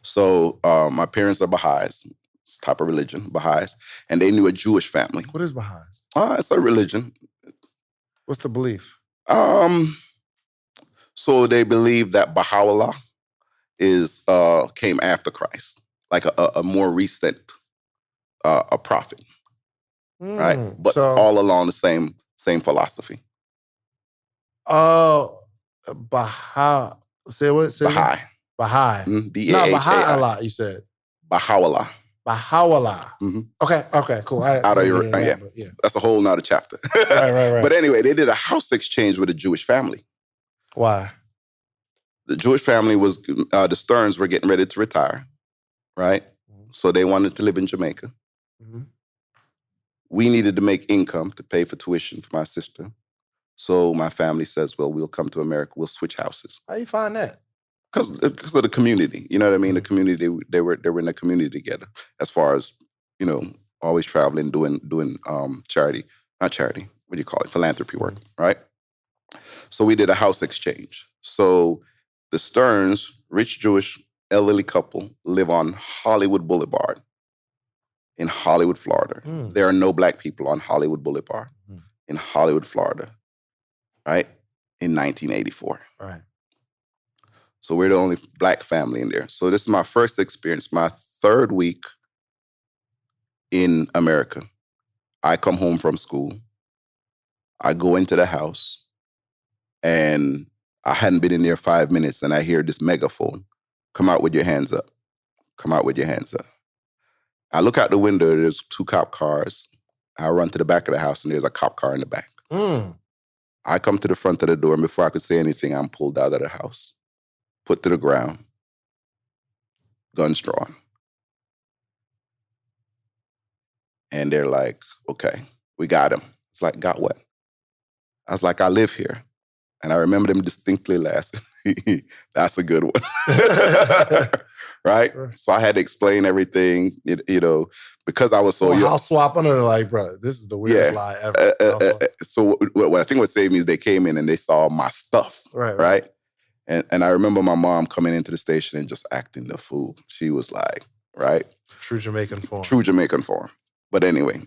So my parents are Baha'is, it's type of religion, Baha'is, and they knew a Jewish family. What is Baha'is? It's a religion. What's the belief? So they believe that Baha'u'llah came after Christ, like a more recent a prophet, right? But all along the same philosophy. Oh, Baha'i. Say what? Baha'i. Baha'i. B-A-H-A-I. No, Baha'u'llah, you said. Baha'u'llah. Baha'u'llah. Mm-hmm. Okay, cool. Yeah. That's a whole nother chapter. Right. But anyway, they did a house exchange with a Jewish family. Why? The Jewish family was, the Stearns were getting ready to retire, right? Mm-hmm. So they wanted to live in Jamaica. Mm-hmm. We needed to make income to pay for tuition for my sister. So my family says, well, we'll come to America. We'll switch houses. How you find that? Because of the community. You know what I mean? The community, they were in the community together. As far as, always traveling, doing charity. Not charity. What do you call it? Philanthropy work, right? So we did a house exchange. So the Stearns, rich Jewish elderly couple, live on Hollywood Boulevard in Hollywood, Florida. There are no black people on Hollywood Boulevard in Hollywood, Florida, right? In 1984. Right. So we're the only black family in there. So this is my first experience, my third week in America. I come home from school. I go into the house, and I hadn't been in there 5 minutes, and I hear this megaphone, come out with your hands up. Come out with your hands up. I look out the window, there's 2 cop cars. I run to the back of the house, and there's a cop car in the back. I come to the front of the door, and before I could say anything, I'm pulled out of the house, put to the ground, guns drawn. And they're like, okay, we got him. It's like, got what? I was like, I live here. And I remember them distinctly laughing. That's a good one. Right? So I had to explain everything, because I was so young. I'll swap under the like, bro, this is the weirdest lie ever. So what I think what saved me is they came in and they saw my stuff, right? And I remember my mom coming into the station and just acting the fool. She was like, right? True Jamaican form. But anyway,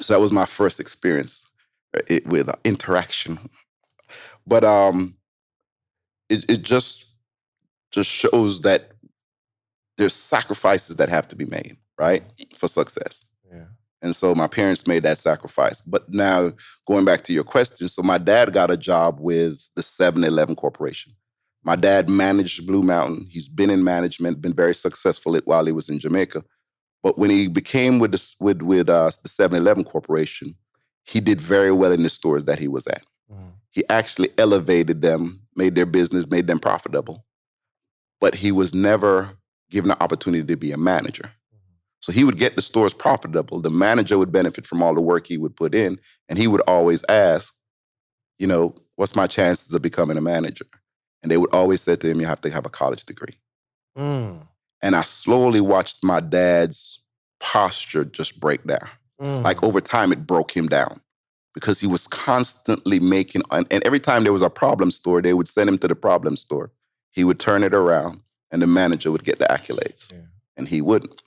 so that was my first experience with interaction. But it just shows that there's sacrifices that have to be made, right, for success. Yeah. And so my parents made that sacrifice. But now, going back to your question, so my dad got a job with the 7-Eleven Corporation. My dad managed Blue Mountain. He's been in management, been very successful while he was in Jamaica. But when he became with the 7-Eleven Corporation, he did very well in the stores that he was at. He actually elevated them, made their business, made them profitable. But he was never given the opportunity to be a manager. So he would get the stores profitable. The manager would benefit from all the work he would put in. And he would always ask, what's my chances of becoming a manager? And they would always say to him, you have to have a college degree. And I slowly watched my dad's posture just break down. Like over time, it broke him down because he was constantly making, and every time there was a problem store, they would send him to the problem store. He would turn it around and the manager would get the accolades and he wouldn't.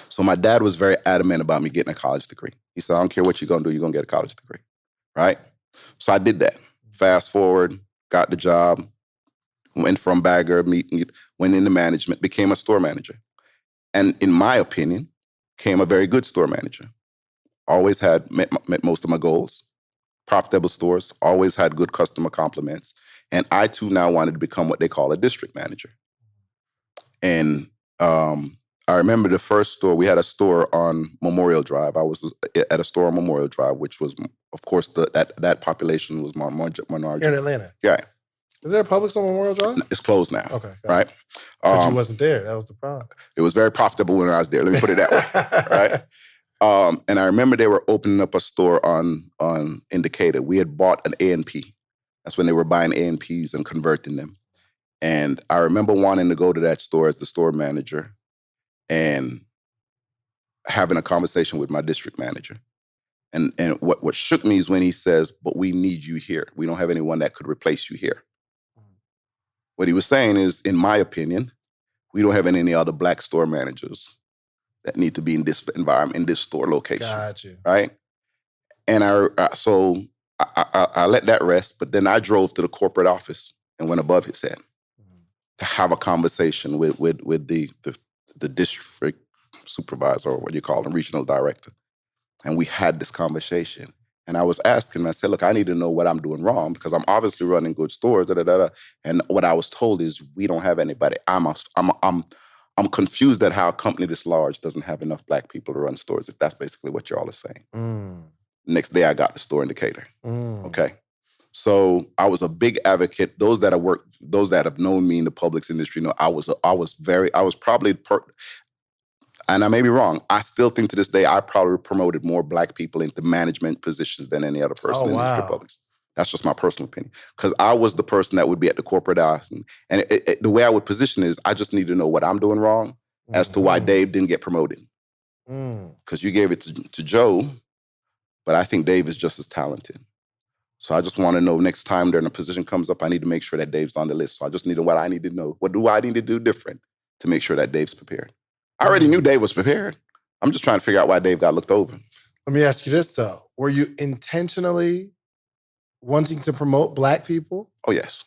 So my dad was very adamant about me getting a college degree. He said, I don't care what you're going to do, you're going to get a college degree, right? So I did that. Fast forward, got the job, went from bagger, went into management, became a store manager. And in my opinion, became a very good store manager. Always met most of my goals. Profitable stores, always had good customer compliments. And I too now wanted to become what they call a district manager. And I remember the first store, we had a store on Memorial Drive. I was at a store on Memorial Drive, which was, of course, that population was minority. Here in Atlanta? Yeah. Is there a Publix on Memorial Drive? It's closed now. Okay. Right? But you wasn't there. That was the problem. It was very profitable when I was there. Let me put it that way. Right? And I remember they were opening up a store on Decatur. We had bought an A&P. That's when they were buying A&Ps and converting them. And I remember wanting to go to that store as the store manager and having a conversation with my district manager. And what shook me is when he says, but we need you here. We don't have anyone that could replace you here. What he was saying is, in my opinion, we don't have any other black store managers that need to be in this environment, in this store location. Got you. Right? And I let that rest, but then I drove to the corporate office and went above his head to have a conversation with the district supervisor, or what you call him, regional director. And we had this conversation. And I was asking him, I said, look, I need to know what I'm doing wrong because I'm obviously running good stores, And what I was told is we don't have anybody. I'm confused at how a company this large doesn't have enough black people to run stores, if that's basically what y'all are saying. Next day, I got the store indicator. Okay. So I was a big advocate. Those that have known me in the Publix industry know I was probably, and I may be wrong, I still think to this day, I probably promoted more black people into management positions than any other person in the industry of Publix. That's just my personal opinion. Because I was the person that would be at the corporate office. And the way I would position is, I just need to know what I'm doing wrong as to why Dave didn't get promoted. Because you gave it to Joe, but I think Dave is just as talented. So I just want to know next time during a position comes up, I need to make sure that Dave's on the list. So I just need to know what I need to know. What do I need to do different to make sure that Dave's prepared? I already knew Dave was prepared. I'm just trying to figure out why Dave got looked over. Let me ask you this, though. Were you intentionally wanting to promote black people? Oh, yes.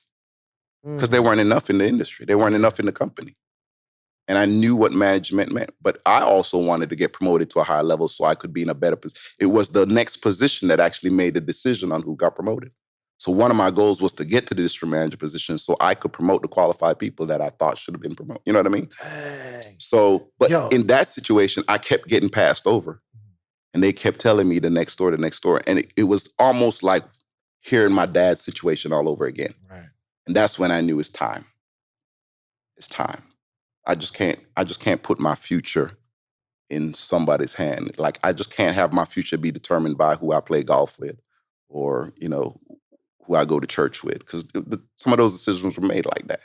Because there weren't enough in the industry. There weren't enough in the company. And I knew what management meant. But I also wanted to get promoted to a higher level so I could be in a better position. It was the next position that actually made the decision on who got promoted. So one of my goals was to get to the district manager position so I could promote the qualified people that I thought should have been promoted. You know what I mean? Dang. So, but in that situation, I kept getting passed over. And they kept telling me the next store. And it was almost like hearing my dad's situation all over again. Right. And that's when I knew it's time. It's time. I just can't put my future in somebody's hand. Like, I just can't have my future be determined by who I play golf with or, who I go to church with, because some of those decisions were made like that.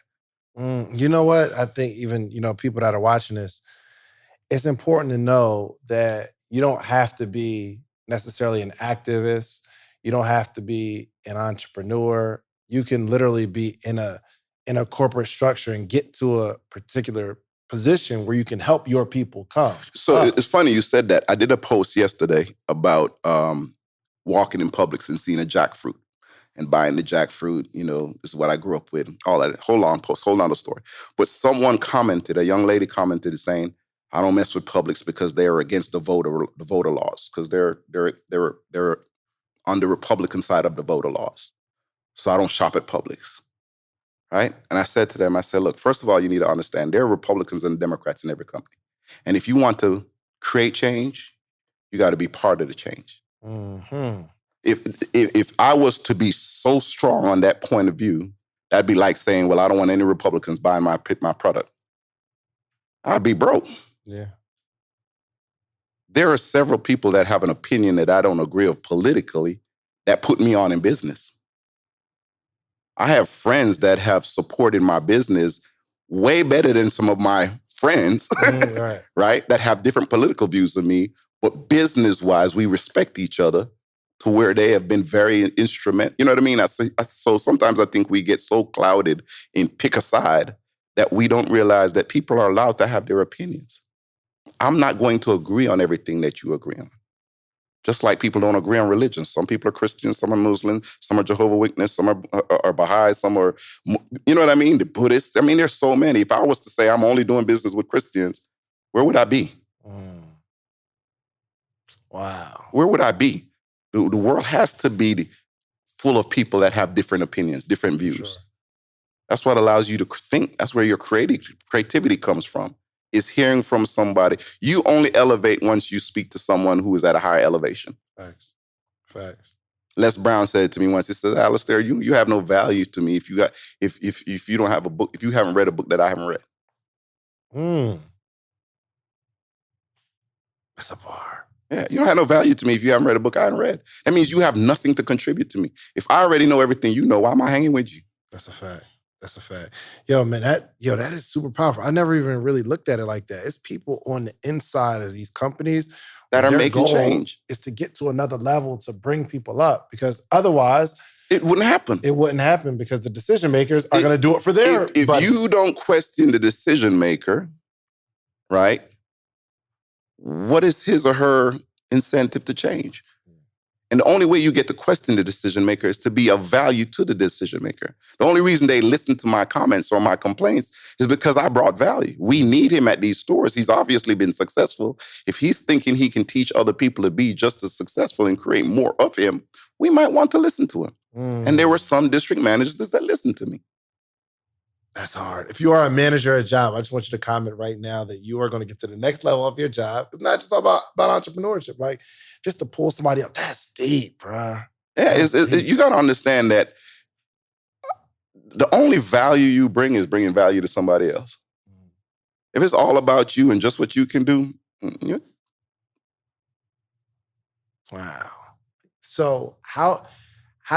You know what? I think even, people that are watching this, it's important to know that you don't have to be necessarily an activist. You don't have to be an entrepreneur. You can literally be in a corporate structure and get to a particular position where you can help your people come. So it's funny you said that. I did a post yesterday about walking in Publix and seeing a jackfruit and buying the jackfruit. This is what I grew up with. All that. Hold on the story. But someone commented, a young lady commented saying, I don't mess with Publix because they're against the voter laws, because they're on the Republican side of the voter laws. So I don't shop at Publix. Right? And I said to them, look, first of all, you need to understand there are Republicans and Democrats in every company. And if you want to create change, you got to be part of the change. Mm-hmm. If I was to be so strong on that point of view, that'd be like saying, well, I don't want any Republicans buying my product. I'd be broke. Yeah. There are several people that have an opinion that I don't agree with politically that put me on in business. I have friends that have supported my business way better than some of my friends, right? That have different political views than me, but business-wise, we respect each other to where they have been very instrumental. You know what I mean? So sometimes I think we get so clouded in pick a side that we don't realize that people are allowed to have their opinions. I'm not going to agree on everything that you agree on. Just like people don't agree on religion. Some people are Christians, some are Muslim, some are Jehovah's Witness, some are Baha'i, some are, you know what I mean? The Buddhists. I mean, there's so many. If I was to say I'm only doing business with Christians, where would I be? Wow. Where would I be? The world has to be full of people that have different opinions, different views. Sure. That's what allows you to think. That's where your creativity comes from, is hearing from somebody. You only elevate once you speak to someone who is at a higher elevation. Facts. Les Brown said to me once, he said, Alistair, you have no value to me if you don't have a book, if you haven't read a book that I haven't read. That's a bar. Yeah, you don't have no value to me if you haven't read a book I haven't read. That means you have nothing to contribute to me. If I already know everything you know, why am I hanging with you? That's a fact. Yo, man, that is super powerful. I never even really looked at it like that. It's people on the inside of these companies that are Their making goal change. is to get to another level to bring people up, because otherwise It wouldn't happen. it wouldn't happen, because the decision makers are going to do it for their If buddies. you don't question the decision maker, right, what is his or her incentive to change? And the only way you get to question the decision maker is to be of value to the decision maker. The only reason they listen to my comments or my complaints is because I brought value. We need him at these stores. He's obviously been successful. If he's thinking he can teach other people to be just as successful and create more of him, we might want to listen to him. And there were some district managers that listened to me. That's hard. If you are a manager at a job, I just want you to comment right now that you are going to get to the next level of your job. It's not just about entrepreneurship. Like, just to pull somebody up, that's deep, bruh. Yeah, you got to understand that the only value you bring is bringing value to somebody else. If it's all about you and just what you can do, Wow. So how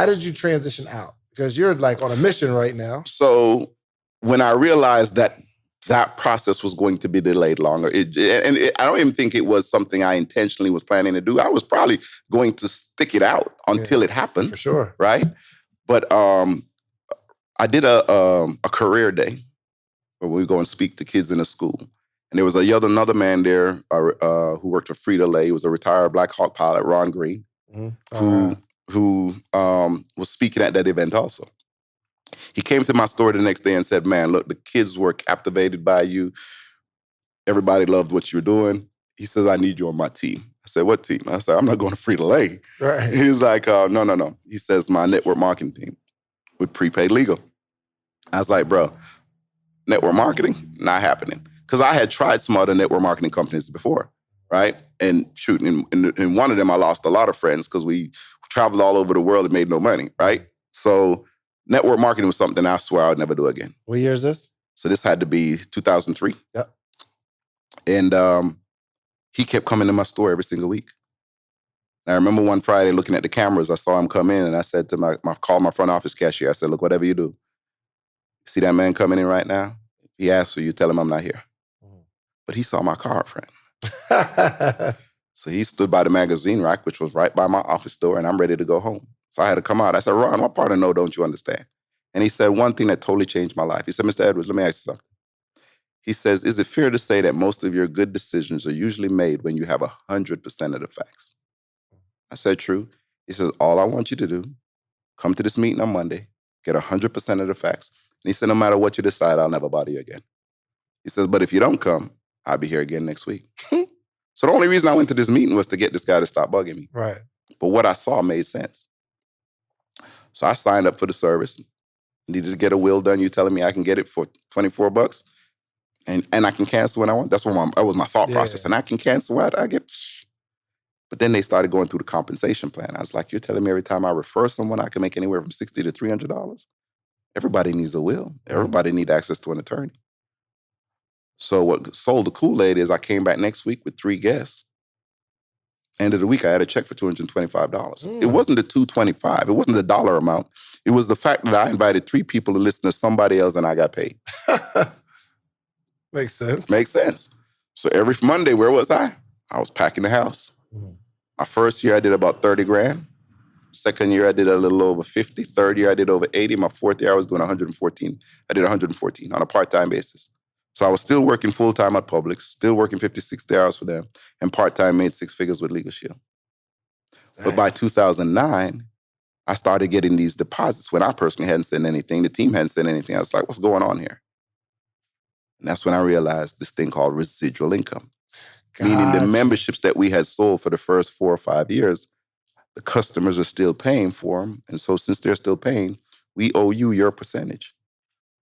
did you transition out? Because you're like on a mission right now. So when I realized that process was going to be delayed longer, I don't even think it was something I intentionally was planning to do. I was probably going to stick it out until it happened. For sure. Right? But I did a career day where we go and speak to kids in a school. And there was another man there who worked for Frito-Lay. He was a retired Black Hawk pilot, Ron Green, who was speaking at that event also. He came to my store the next day and said, man, look, the kids were captivated by you. Everybody loved what you're doing. He says, I need you on my team. I said, what team? I said, I'm not going to Frito-Lay. Right. He was like, no. He says, my network marketing team with prepaid legal. I was like, bro, network marketing, not happening. Because I had tried some other network marketing companies before, right? And shoot, in one of them, I lost a lot of friends because we traveled all over the world and made no money, right? So network marketing was something I swear I would never do again. What year is this? So this had to be 2003. Yep. And he kept coming to my store every single week. And I remember one Friday looking at the cameras, I saw him come in and I said to called my front office cashier, I said, look, whatever you do, see that man coming in right now? If he asks for you, tell him I'm not here. But he saw my card, friend. So he stood by the magazine rack, which was right by my office door, and I'm ready to go home. So I had to come out. I said, Ron, what part of no don't you understand? And he said one thing that totally changed my life. He said, Mr. Edwards, let me ask you something. He says, is it fair to say that most of your good decisions are usually made when you have 100% of the facts? I said, true. He says, all I want you to do, come to this meeting on Monday, get 100% of the facts. And he said, no matter what you decide, I'll never bother you again. He says, but if you don't come, I'll be here again next week. So the only reason I went to this meeting was to get this guy to stop bugging me. Right. But what I saw made sense. So I signed up for the service. Needed to get a will done. You telling me I can get it for $24 and I can cancel when I want? That was my thought process. And I can cancel what I get. But then they started going through the compensation plan. I was like, you're telling me every time I refer someone, I can make anywhere from $60 to $300? Everybody needs a will. Everybody needs access to an attorney. So what sold the Kool-Aid is I came back next week with 3 guests. End of the week, I had a check for $225. It wasn't the $225. It wasn't the dollar amount. It was the fact that I invited 3 people to listen to somebody else and I got paid. Makes sense. Makes sense. So every Monday, where was I? I was packing the house. My first year, I did about 30 grand. Second year, I did a little over 50. Third year, I did over 80. My fourth year, I was doing 114. I did 114 on a part-time basis. So I was still working full-time at Publix, still working 50, 60 hours for them, and part-time made 6 figures with Legal Shield. But by 2009, I started getting these deposits when I personally hadn't sent anything. The team hadn't sent anything. I was like, what's going on here? And that's when I realized this thing called residual income. Meaning the memberships that we had sold for the first 4 or 5 years, the customers are still paying for them. And so since they're still paying, we owe you your percentage.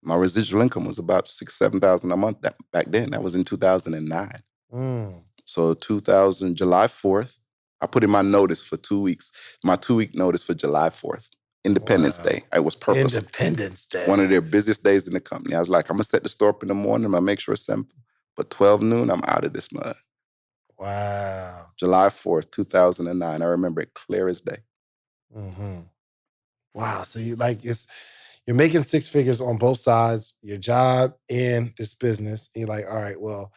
My residual income was about $6,000, $7,000 a month back then. That was in 2009. So July 4th, I put in my notice for 2 weeks. My 2-week notice for July 4th, Independence Day. It was purposeful. Independence Day. One of their busiest days in the company. I was like, I'm going to set the store up in the morning. I'm going to make sure it's simple. But 12 noon, I'm out of this mud. Wow. July 4th, 2009. I remember it clear as day. Wow. So you're making 6 figures on both sides, your job and this business. And you're like, all right, well,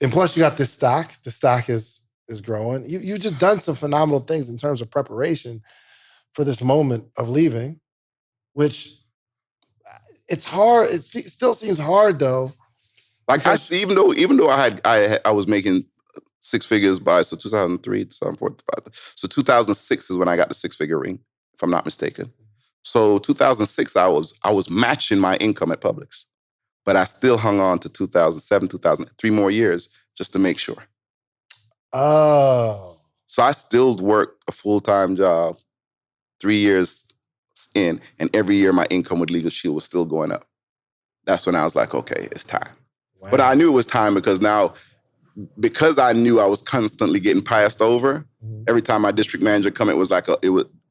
and plus you got this stock. The stock is is growing. You've just done some phenomenal things in terms of preparation for this moment of leaving, which it's hard. It still seems hard though. Like even though I was making six figures by 2003, 2004, so 2006 is when I got the six-figure ring, if I'm not mistaken. So 2006, I was matching my income at Publix, but I still hung on to 2007, 2003 more years just to make sure. Oh. So I still worked a full-time job 3 years in, and every year my income with Legal Shield was still going up. That's when I was like, okay, it's time. Wow. But I knew it was time because I knew I was constantly getting passed over, every time my district manager come, it was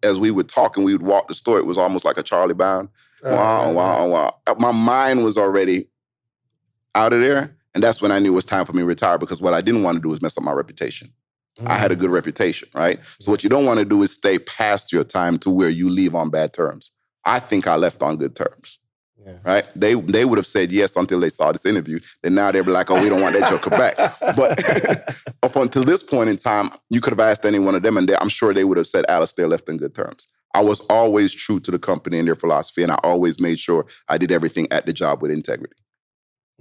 as we would talk and we would walk the store, it was almost like a Charlie Brown. Wow. My mind was already out of there. And that's when I knew it was time for me to retire, because what I didn't want to do was mess up my reputation. I had a good reputation, right? So what you don't want to do is stay past your time to where you leave on bad terms. I think I left on good terms, right? They would have said yes until they saw this interview. Then now they'd be like, oh, we don't want that joker back. But up until this point in time, you could have asked any one of them, and I'm sure they would have said Alistair left in good terms. I was always true to the company and their philosophy, and I always made sure I did everything at the job with integrity.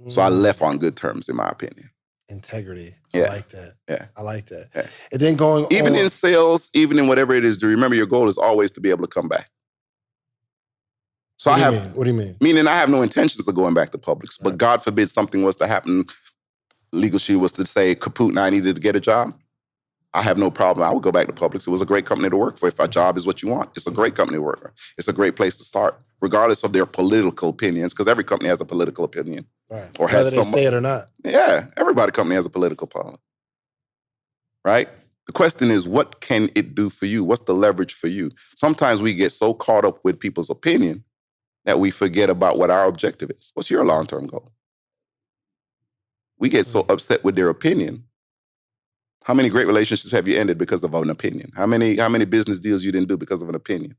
So I left on good terms, in my opinion. Integrity. Yeah. I like that. Yeah. I like that. Yeah. And then even in sales, even in whatever it is, remember your goal is always to be able to come back. So What do you mean? Meaning I have no intentions of going back to Publix, but God forbid something was to happen, Legal Shield was to say, kaput, and I needed to get a job. I have no problem. I would go back to Publix. It was a great company to work for. If a job is what you want, it's a great company to work for. It's a great place to start, regardless of their political opinions, because every company has a political opinion. Right. Or whether they say it or not. Yeah, company has a political policy. Right? The question is, what can it do for you? What's the leverage for you? Sometimes we get so caught up with people's opinion that we forget about what our objective is. What's your long-term goal? We get so upset with their opinion. How many great relationships have you ended because of an opinion? How many business deals you didn't do because of an opinion?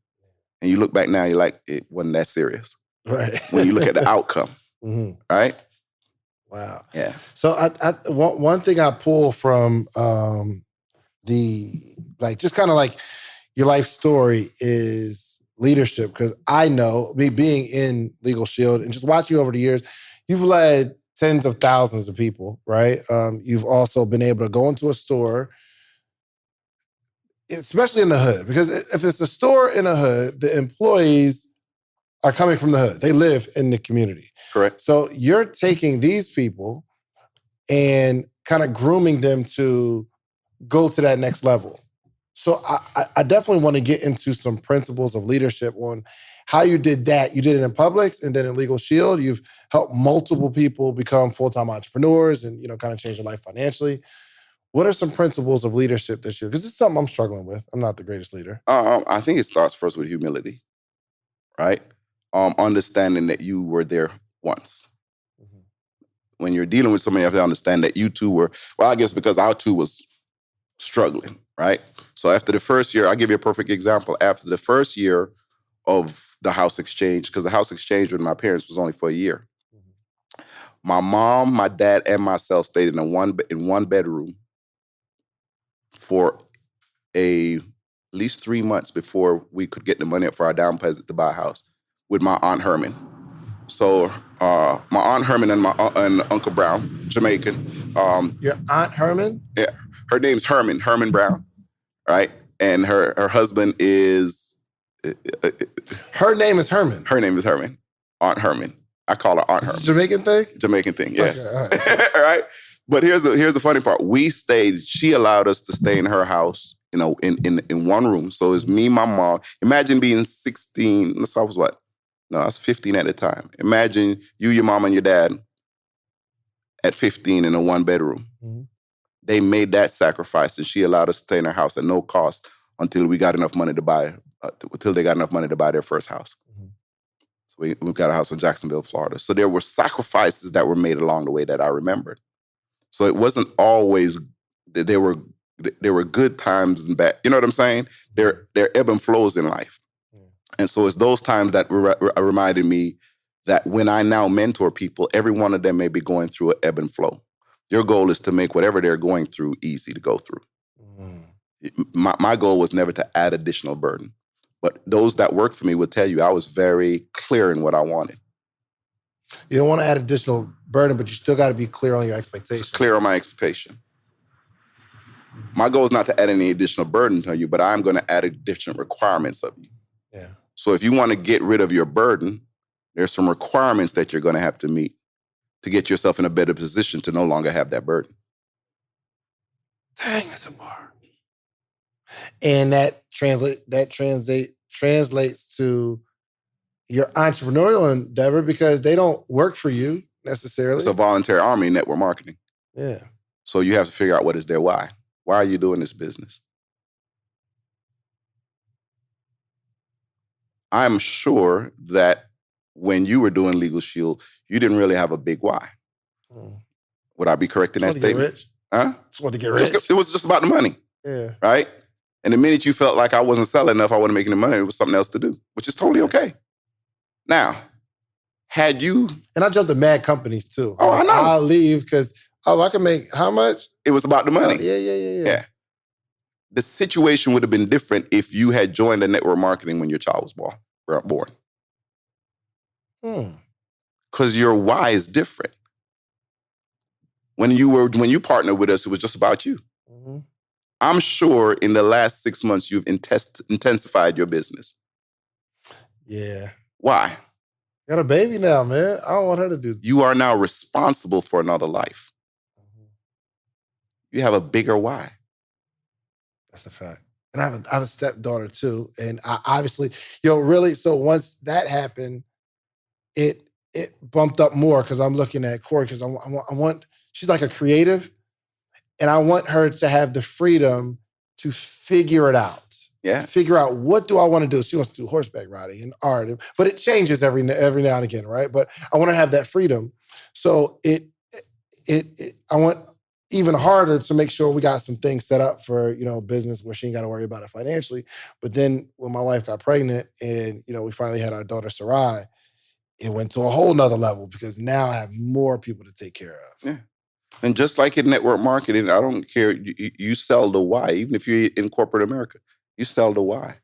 And you look back now, you're like, it wasn't that serious. Right. When you look at the outcome. Right? Wow. Yeah. So one thing I pull from just kind of like your life story is leadership, because I know, me being in Legal Shield and just watching you over the years, you've led tens of thousands of people, right? You've also been able to go into a store, especially in the hood, because if it's a store in a hood, the employees are coming from the hood. They live in the community. Correct. So you're taking these people and kind of grooming them to go to that next level. So I definitely want to get into some principles of leadership on how you did that. You did it in Publix and then in Legal Shield. You've helped multiple people become full-time entrepreneurs and, kind of change their life financially. What are some principles of leadership that because this is something I'm struggling with. I'm not the greatest leader. I think it starts first with humility, right? Understanding that you were there once. When you're dealing with somebody, you have to understand that you too were, I guess because our two was struggling, right? So after the first year, I'll give you a perfect example. After the first year of the house exchange, because the house exchange with my parents was only for a year. My mom, my dad, and myself stayed in one bedroom for at least 3 months before we could get the money up for our down deposit to buy a house with my Aunt Herman. So my Aunt Herman and Uncle Brown, Jamaican. Your Aunt Herman? Yeah, her name's Herman Brown, right? And her husband is... her name is Herman? Her name is Herman, Aunt Herman. I call her Aunt Herman. Jamaican thing? Jamaican thing, yes. Okay, all right. All right? But here's the funny part. We stayed, she allowed us to stay in her house, in one room. So it's me, my mom. Imagine being 16, so I was what? No, I was 15 at the time. Imagine you, your mom, and your dad at 15 in a one bedroom. They made that sacrifice, and she allowed us to stay in her house at no cost until we got enough money to buy, until they got enough money to buy their first house. So we got a house in Jacksonville, Florida. So there were sacrifices that were made along the way that I remembered. So it wasn't always that there were good times and bad. You know what I'm saying? There ebb and flows in life. And so it's those times that reminded me that when I now mentor people, every one of them may be going through an ebb and flow. Your goal is to make whatever they're going through easy to go through. My goal was never to add additional burden. But those that worked for me would tell you I was very clear in what I wanted. You don't want to add additional burden, but you still got to be clear on your expectations. Clear on my expectation. My goal is not to add any additional burden to you, but I'm going to add additional requirements of you. Yeah. So if you want to get rid of your burden, there's some requirements that you're going to have to meet to get yourself in a better position to no longer have that burden. Dang, that's a bar. And that translates to your entrepreneurial endeavor because they don't work for you necessarily. It's a voluntary army in network marketing. Yeah. So you have to figure out what is their why. Why are you doing this business? I'm sure that when you were doing Legal Shield, you didn't really have a big why. Would I be correct in that statement? Rich. Huh? Just want to get rich. It was just about the money. Yeah. Right? And the minute you felt like I wasn't selling enough, I wasn't making the money, it was something else to do, which is totally okay. Now, had you... And I jumped to mad companies too. Oh, I know. I'll leave because, I can make how much? It was about the money. Yeah. The situation would have been different if you had joined the network marketing when your child was born. Because your why is different. When you partnered with us, it was just about you. Mm-hmm. I'm sure in the last 6 months, you've intensified your business. Yeah. Why? I got a baby now, man. I don't want her to do that. You are now responsible for another life. Mm-hmm. You have a bigger why. That's a fact. And I have a stepdaughter too. And I obviously, really, so once that happened, it bumped up more because I'm looking at Corey because I want, she's like a creative and I want her to have the freedom to figure it out. Yeah. Figure out what do I want to do. She wants to do horseback riding and art, but it changes every now and again, right? But I want to have that freedom. So I want even harder to make sure we got some things set up for, business where she ain't got to worry about it financially. But then when my wife got pregnant and, we finally had our daughter Sarai, it went to a whole nother level because now I have more people to take care of. Yeah. And just like in network marketing, I don't care. You sell the why. Even if you're in corporate America, you sell the why.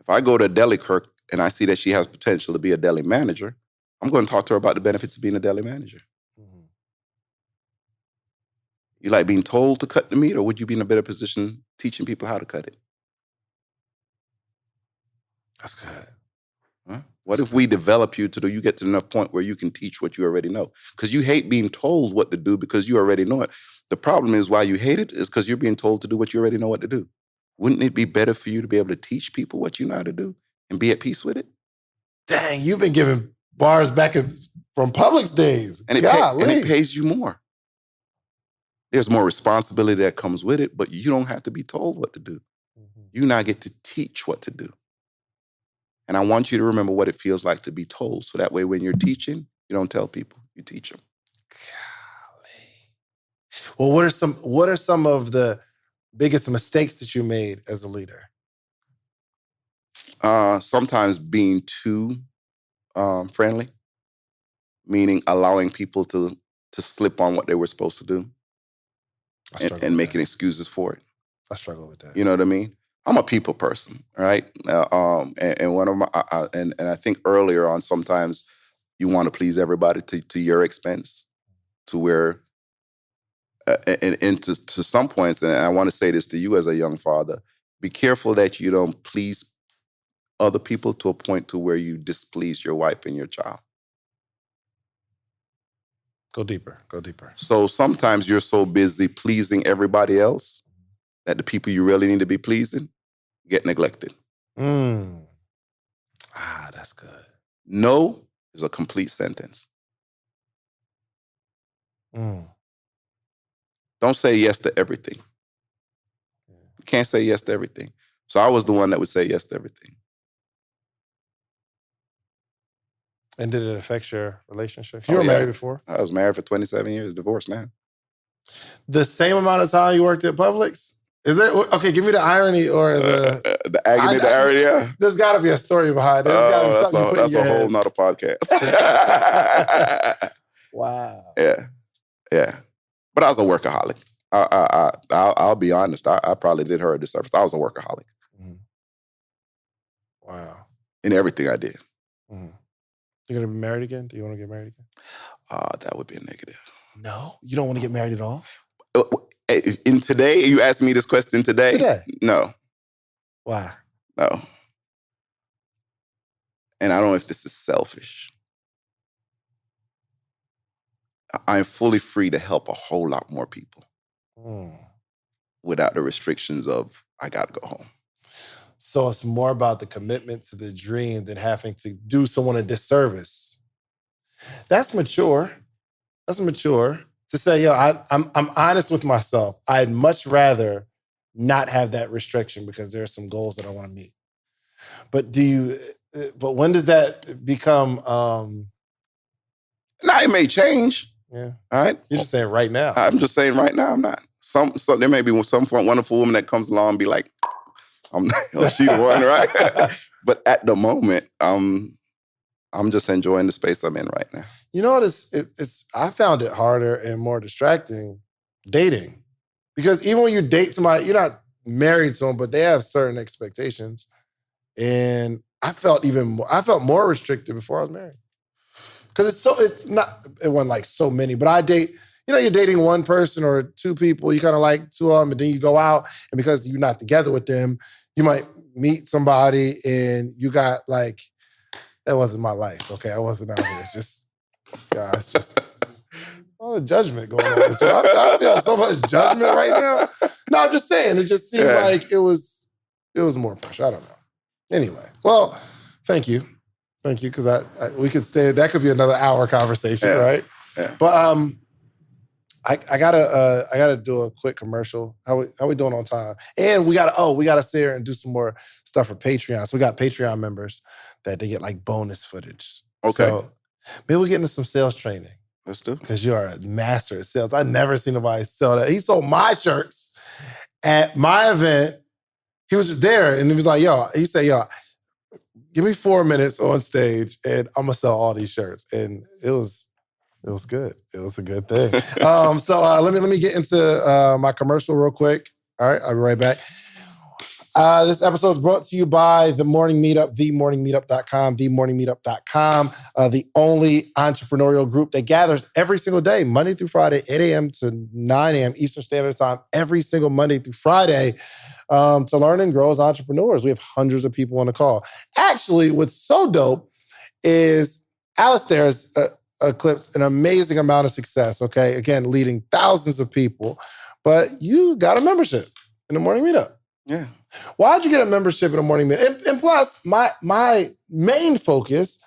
If I go to a deli clerk and I see that she has potential to be a deli manager, I'm going to talk to her about the benefits of being a deli manager. Mm-hmm. You like being told to cut the meat, or would you be in a better position teaching people how to cut it? That's good. Huh? What if we develop you you get to enough point where you can teach what you already know? Because you hate being told what to do because you already know it. The problem is why you hate it is because you're being told to do what you already know what to do. Wouldn't it be better for you to be able to teach people what you know how to do and be at peace with it? Dang, you've been giving bars back from Publix days. And it pays you more. There's more responsibility that comes with it, but you don't have to be told what to do. Mm-hmm. You now get to teach what to do. And I want you to remember what it feels like to be told. So that way when you're teaching, you don't tell people, you teach them. Golly. Well, what are some of the biggest mistakes that you made as a leader? Sometimes being too friendly, meaning allowing people to slip on what they were supposed to do and making excuses for it. I struggle with that. You know what I mean? I'm a people person, right? And one of my and I think earlier on, sometimes you want to please everybody to your expense, to where and to some points. And I want to say this to you as a young father: be careful that you don't please other people to a point to where you displease your wife and your child. Go deeper. So sometimes you're so busy pleasing everybody else that the people you really need to be pleasing get neglected. That's good. No is a complete sentence. Don't say yes to everything. You can't say yes to everything. So I was the one that would say yes to everything. And did it affect your relationship? You were married before? I was married for 27 years, divorced now. The same amount of time you worked at Publix? Is there, okay, give me the irony or the agony, the irony, yeah. There's got to be a story behind it. There's got to be something you put in your head. That's a whole nother podcast. Wow. Yeah. But I was a workaholic. I'll be honest. I probably did her a disservice. I was a workaholic. Mm-hmm. Wow. In everything I did. Mm-hmm. You gonna be married again? Do you want to get married again? That would be a negative. No? You don't want to get married at all? In today, you asked me this question today? Today. No. Why? No. And I don't know if this is selfish. I'm fully free to help a whole lot more people without the restrictions of I got to go home. So it's more about the commitment to the dream than having to do someone a disservice. That's mature. That's mature to say, yo, I'm honest with myself. I'd much rather not have that restriction because there are some goals that I want to meet. But when does that become? Now it may change. Yeah. All right. You're just saying right now. I'm just saying right now I'm not. There may be some wonderful woman that comes along and be like, she the one, right? But at the moment, I'm just enjoying the space I'm in right now. You know what? I found it harder and more distracting dating. Because even when you date somebody, you're not married to them, but they have certain expectations. And I felt more restricted before I was married. Because it wasn't like so many, but I date, you're dating one person or two people, you kind of like two of them, and then you go out, and because you're not together with them, you might meet somebody and you got like, that wasn't my life, okay? I wasn't out here. It's just a lot of judgment going on. So I feel so much judgment right now. No, I'm just saying, it just seemed like it was more pressure. I don't know. Anyway, well, thank you. Thank you, because we could stay. That could be another hour conversation, right? Yeah. But I gotta do a quick commercial. How we doing on time? And we gotta sit here and do some more stuff for Patreon. So we got Patreon members that they get like bonus footage. Okay. So maybe we'll get into some sales training. Let's do. Because you are a master at sales. I've never seen nobody sell that. He sold my shirts at my event. He was just there, and he was like, he said, give me 4 minutes on stage and I'm gonna sell all these shirts. And it was good. It was a good thing. So let me get into my commercial real quick. All right, I'll be right back. This episode is brought to you by The Morning Meetup, themorningmeetup.com, themorningmeetup.com, the only entrepreneurial group that gathers every single day, Monday through Friday, 8 a.m. to 9 a.m. Eastern Standard Time, every single Monday through Friday, to learn and grow as entrepreneurs. We have hundreds of people on the call. Actually, what's so dope is Alistair's eclipsed an amazing amount of success, okay? Again, leading thousands of people, but you got a membership in The Morning Meetup. Yeah. Why'd you get a membership in The Morning Meetup? And plus, my main focus,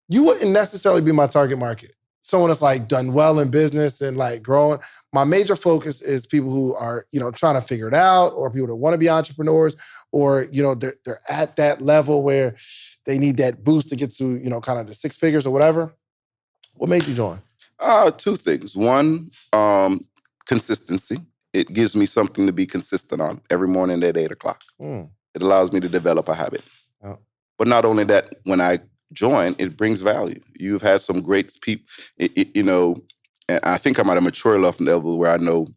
you wouldn't necessarily be my target market. Someone that's like done well in business and like growing. My major focus is people who are, trying to figure it out, or people that want to be entrepreneurs, or, they're at that level where they need that boost to get to, kind of the 6 figures or whatever. What made you join? 2 things. One, consistency. It gives me something to be consistent on every morning at 8 o'clock. It allows me to develop a habit. Oh. But not only that, when I join, it brings value. You've had some great people, and I think I'm at a mature enough level where I know,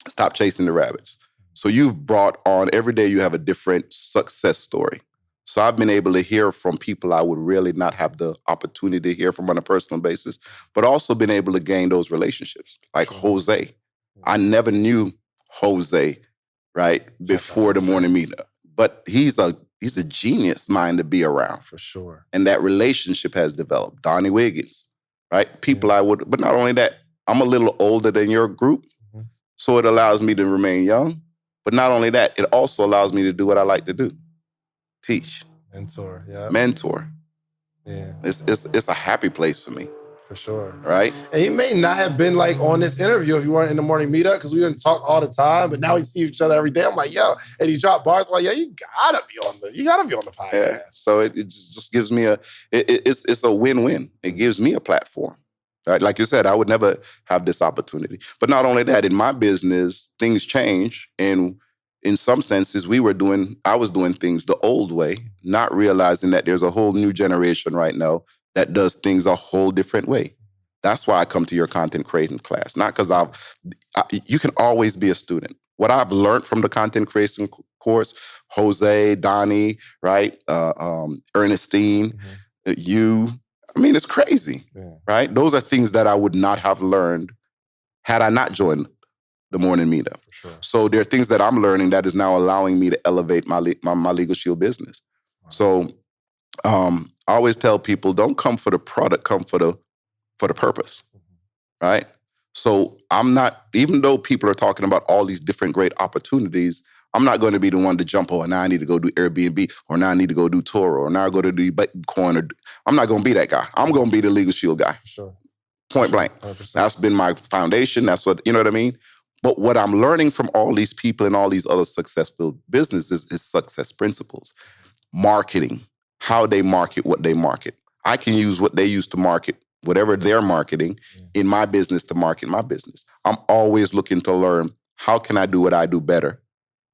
stop chasing the rabbits. So you've brought on, every day you have a different success story. So I've been able to hear from people I would really not have the opportunity to hear from on a personal basis, but also been able to gain those relationships, like Jose. I never knew Jose, right, before The Morning Meetup. But he's a genius mind to be around. For sure. And that relationship has developed. Donnie Wiggins, right? People but not only that, I'm a little older than your group, so it allows me to remain young. But not only that, it also allows me to do what I like to do. Teach. Mentor, yeah. Mentor. Yeah. It's a happy place for me. For sure. Right? And he may not have been like on this interview if you weren't in The Morning Meetup, because we didn't talk all the time, but now we see each other every day. I'm like, and he dropped bars. I'm like, you gotta be on the podcast. Yeah. So it just gives me it's a win-win. It gives me a platform. Right? Like you said, I would never have this opportunity. But not only that, in my business, things change. And in some senses, I was doing things the old way, not realizing that there's a whole new generation right now that does things a whole different way. That's why I come to your content creating class. Not because you can always be a student. What I've learned from the content creation course, Jose, Donnie, right? Ernestine, you, I mean, it's crazy, right? Those are things that I would not have learned had I not joined the morning meetup. Sure. So there are things that I'm learning that is now allowing me to elevate my Legal Shield business. Wow. So I always tell people, don't come for the product, come for the purpose, right? So I'm not, even though people are talking about all these different great opportunities, I'm not going to be the one to jump, oh, now I need to go do Airbnb, or now I need to go do Toro, or now I go to do Bitcoin. I'm not going to be that guy. I'm going to be the Legal Shield guy. Sure. Point blank. 100%. That's been my foundation. That's what, you know what I mean? But what I'm learning from all these people and all these other successful businesses is success principles. Marketing, how they market what they market. I can use what they use to market, whatever they're marketing, in my business to market my business. I'm always looking to learn, how can I do what I do better?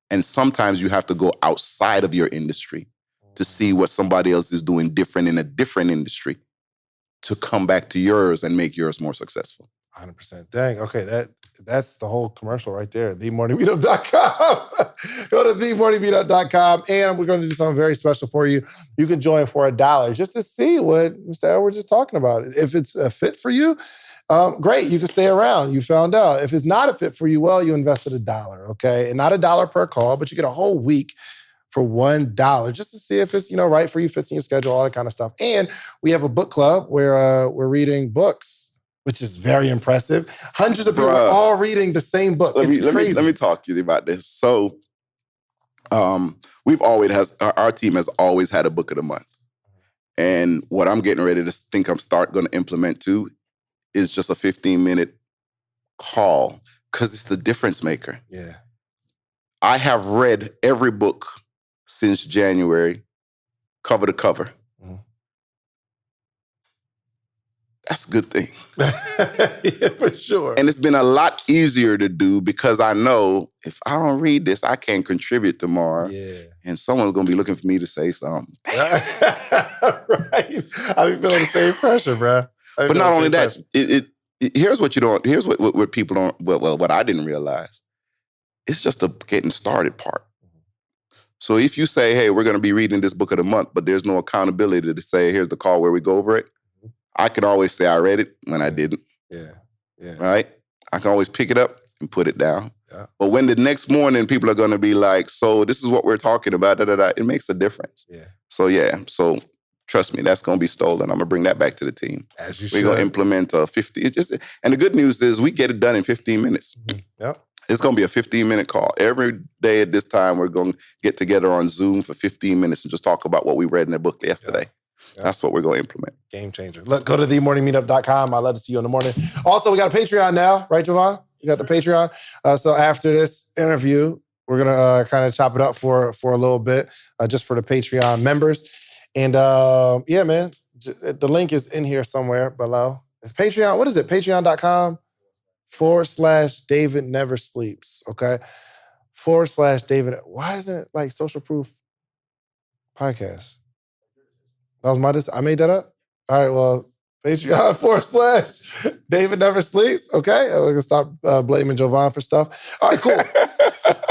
And sometimes you have to go outside of your industry to see what somebody else is doing different in a different industry to come back to yours and make yours more successful. 100%. Dang. Okay, that's the whole commercial right there. TheMorningMeetup.com. Go to TheMorningMeetup.com, and we're going to do something very special for you. You can join for $1 just to see what Mr. Edwards is talking about. If it's a fit for you, great. You can stay around. You found out. If it's not a fit for you, well, you invested $1. Okay, and not $1 per call, but you get a whole week for $1 just to see if it's right for you, fits in your schedule, all that kind of stuff. And we have a book club where we're reading books, which is very impressive. Hundreds of people are all reading the same book. It's crazy. Let me talk to you about this. So our team has always had a book of the month. And what I'm getting ready to think I'm going to implement too is just a 15-minute call, because it's the difference maker. Yeah. I have read every book since January, cover to cover. That's a good thing. Yeah, for sure. And it's been a lot easier to do because I know if I don't read this, I can't contribute tomorrow. Yeah. And someone's going to be looking for me to say something. Right. I be feeling the same pressure, bro. But not only that, here's what what people don't, what I didn't realize. It's just the getting started part. So if you say, hey, we're going to be reading this book of the month, but there's no accountability to say, here's the call where we go over it, I could always say I read it when I didn't. Yeah. Right? I can always pick it up and put it down. Yeah. But when the next morning people are going to be like, so this is what we're talking about, it makes a difference. Yeah. So trust me, that's going to be stolen. I'm going to bring that back to the team. As you We're going to implement 50. And the good news is we get it done in 15 minutes. Mm-hmm. Yep. It's going to be a 15-minute call. Every day at this time, we're going to get together on Zoom for 15 minutes and just talk about what we read in the book yesterday. Yep. That's what we're going to implement. Game changer. Look, go to themorningmeetup.com. I'd love to see you in the morning. Also, we got a Patreon now, right, Javon? We got the Patreon. So after this interview, we're going to kind of chop it up for a little bit, just for the Patreon members. And yeah, man, the link is in here somewhere below. It's Patreon. What is it? Patreon.com/David Never Sleeps. Okay. /David. Why isn't it like Social Proof Podcast? That was I made that up? All right, well, Patreon /David Never Sleeps. Okay, we can stop blaming Jovan for stuff. All right, cool.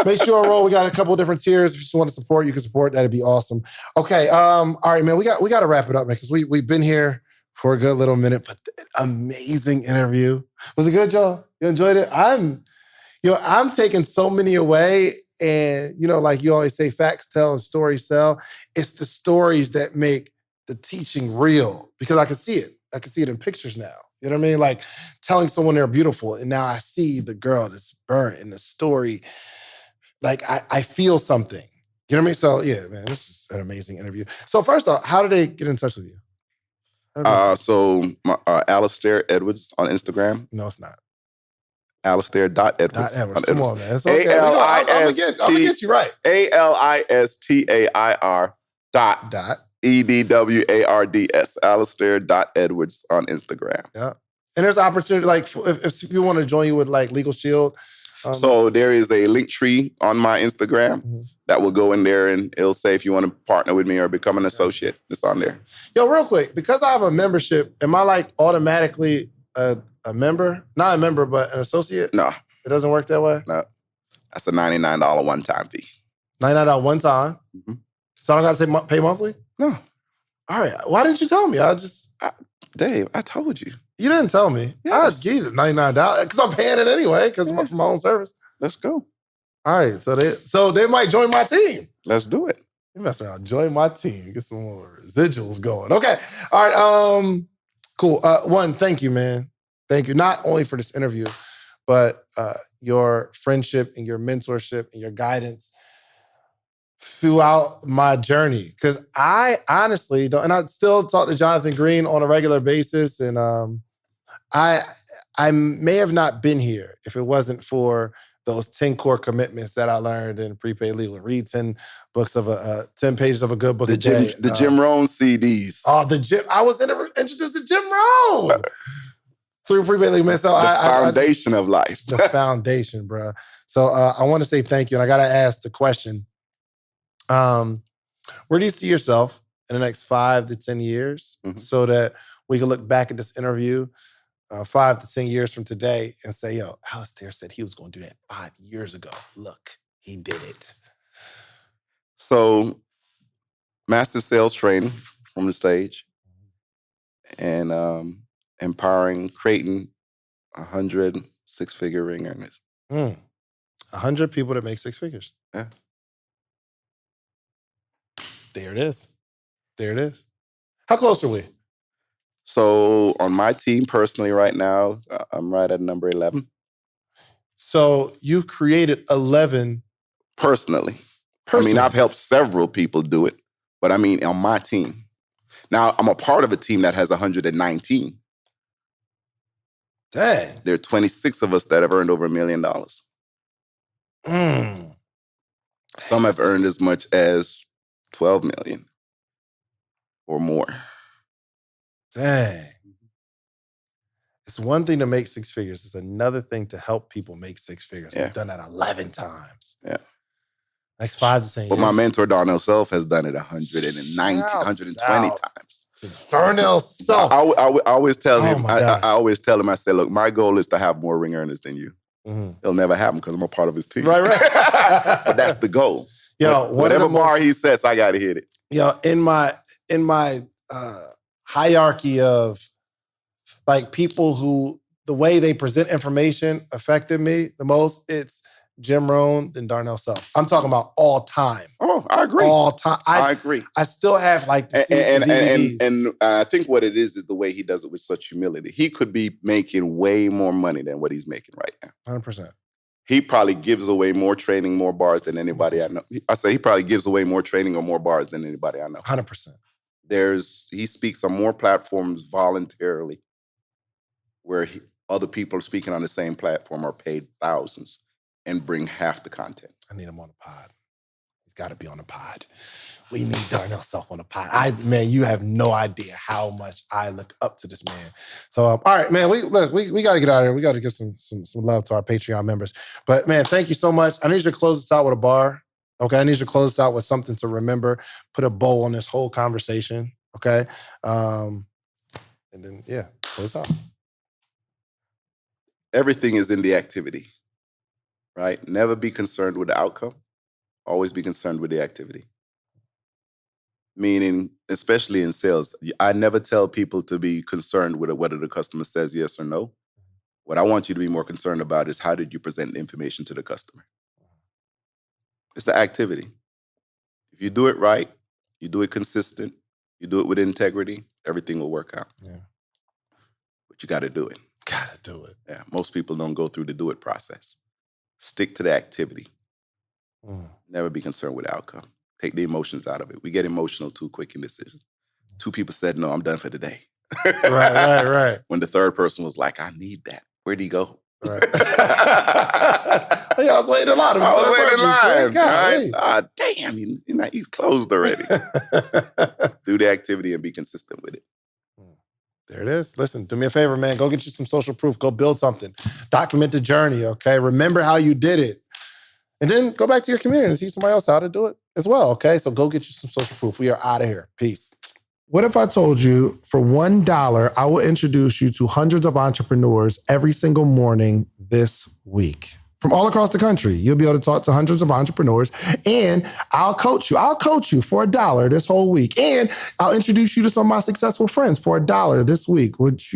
Make sure you enroll. We got a couple of different tiers. If you just want to support, you can support. That'd be awesome. Okay, all right, man. We got to wrap it up, man, because we've been here for a good little minute. But amazing interview. Was it good, Joe? You enjoyed it? I'm taking so many away. And like you always say, facts tell and stories sell. It's the stories that make the teaching real, because I can see it. I can see it in pictures now. You know what I mean? Like telling someone they're beautiful, and now I see the girl that's burnt in the story. Like I feel something. You know what I mean? So yeah, man, this is an amazing interview. So first off, how do they get in touch with you? Alistair Edwards on Instagram. No, it's not. Alistair.Edwards. Come on, man. It's okay. I'm gonna get you right. ALISTAIR EDWARDS. Alistair.Edwards on Instagram. Yeah. And there's opportunity, like if you want to join you with like Legal Shield. So there is a link tree on my Instagram that will go in there, and it'll say if you want to partner with me or become an associate. It's on there. Yo, real quick, because I have a membership, am I like automatically a member? Not a member, but an associate? No. It doesn't work that way? No. That's a $99 one-time fee. $99 one time? Mm-hmm. So I don't got to pay monthly? No. All right. Why didn't you tell me? Dave, I told you. You didn't tell me. Yes. I gave you $99 because I'm paying it anyway because for my own service. Let's go. All right. So they might join my team. Let's do it. You mess around. Join my team. Get some more residuals going. Okay. All right. Cool. One, thank you, man. Thank you. Not only for this interview, but your friendship and your mentorship and your guidance throughout my journey. Because I honestly don't, and I still talk to Jonathan Green on a regular basis. And I may have not been here if it wasn't for those 10 core commitments that I learned in prepaid legal. Read 10 books of 10 pages of a good book a day. The Jim Rohn CDs. I was introduced to Jim Rohn through prepaid legal. Man, so the foundation of life. The foundation, bro. So I want to say thank you. And I got to ask the question, where do you see yourself in the next 5 to 10 years so that we can look back at this interview 5 to 10 years from today and say, yo, Alistair said he was going to do that 5 years ago. Look, he did it. So, massive sales training from the stage and empowering, creating 100 six-figure ring earners. 100 people that make 6 figures. Yeah. There it is. There it is. How close are we? So on my team personally right now, I'm right at number 11. So you created 11. Personally. I mean, I've helped several people do it, but I mean on my team. Now, I'm a part of a team that has 119. Dang. There are 26 of us that have earned over $1 million. Some have earned as much as 12 million or more. Dang. It's one thing to make 6 figures. It's another thing to help people make 6 figures. Yeah. I've done that 11 times. Yeah. Next 5 to 10 years. But my mentor, Darnell Self, has done it 120 times. Darnell Self. I always tell him, I always tell him, I say, look, my goal is to have more ring earners than you. It'll never happen because I'm a part of his team. Right. But that's the goal. Yo, whatever bar he sets, I got to hit it. Yo, in my hierarchy of like people who the way they present information affected me the most, it's Jim Rohn, then Darnell Self. I'm talking about all time. Oh, I agree. All time. I agree. I still have like the DVDs. And I think what it is the way he does it with such humility. He could be making way more money than what he's making right now. 100%. He probably gives away more training, more bars than anybody 100%. I know. I say he probably gives away more training or more bars than anybody I know. 100%. He speaks on more platforms voluntarily where other people are speaking on the same platform are paid thousands and bring half the content. I need him on the pod. He's got to be on the pod. We need Darnell Self on the pod. Man, you have no idea how much I look up to this man. So, all right, man, we got to get out of here. We got to get some love to our Patreon members. But, man, thank you so much. I need you to close this out with a bar. Okay, I need you to close this out with something to remember. Put a bow on this whole conversation. Okay, and then close out. Everything is in the activity, right? Never be concerned with the outcome. Always be concerned with the activity. Meaning, especially in sales, I never tell people to be concerned with whether the customer says yes or no. What I want you to be more concerned about is how did you present the information to the customer? It's the activity. If you do it right, you do it consistent, you do it with integrity, everything will work out. Yeah. But you got to do it. Got to do it. Yeah. Most people don't go through the do it process. Stick to the activity. Never be concerned with the outcome. Take the emotions out of it. We get emotional too quick in decisions. 2 people said, no, I'm done for the day. Right. When the third person was like, I need that. Where'd he go? Right. I was waiting a lot. I was waiting in line. Right? Damn, he's closed already. Do the activity and be consistent with it. There it is. Listen, do me a favor, man. Go get you some social proof. Go build something. Document the journey, okay? Remember how you did it. And then go back to your community and see somebody else how to do it as well, okay? So go get you some social proof. We are out of here. Peace. What if I told you for $1, I will introduce you to hundreds of entrepreneurs every single morning this week? From all across the country, you'll be able to talk to hundreds of entrepreneurs, and I'll coach you. I'll coach you for $1 this whole week, and I'll introduce you to some of my successful friends for $1 this week. Would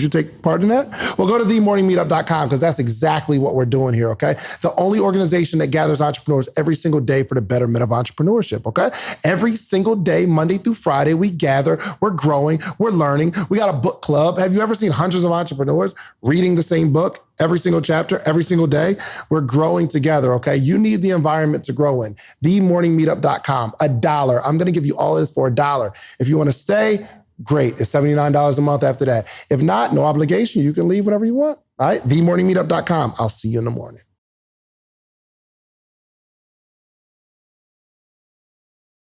you take part in that? Well, go to themorningmeetup.com because that's exactly what we're doing here, okay? The only organization that gathers entrepreneurs every single day for the betterment of entrepreneurship, okay? Every single day, Monday through Friday, we gather, we're growing, we're learning. We got a book club. Have you ever seen hundreds of entrepreneurs reading the same book every single chapter, every single day? We're growing together, okay? You need the environment to grow in. Themorningmeetup.com, $1. I'm gonna give you all of this for $1. If you wanna stay, great. It's $79 a month after that. If not, no obligation. You can leave whenever you want. All right? themorningmeetup.com. I'll see you in the morning.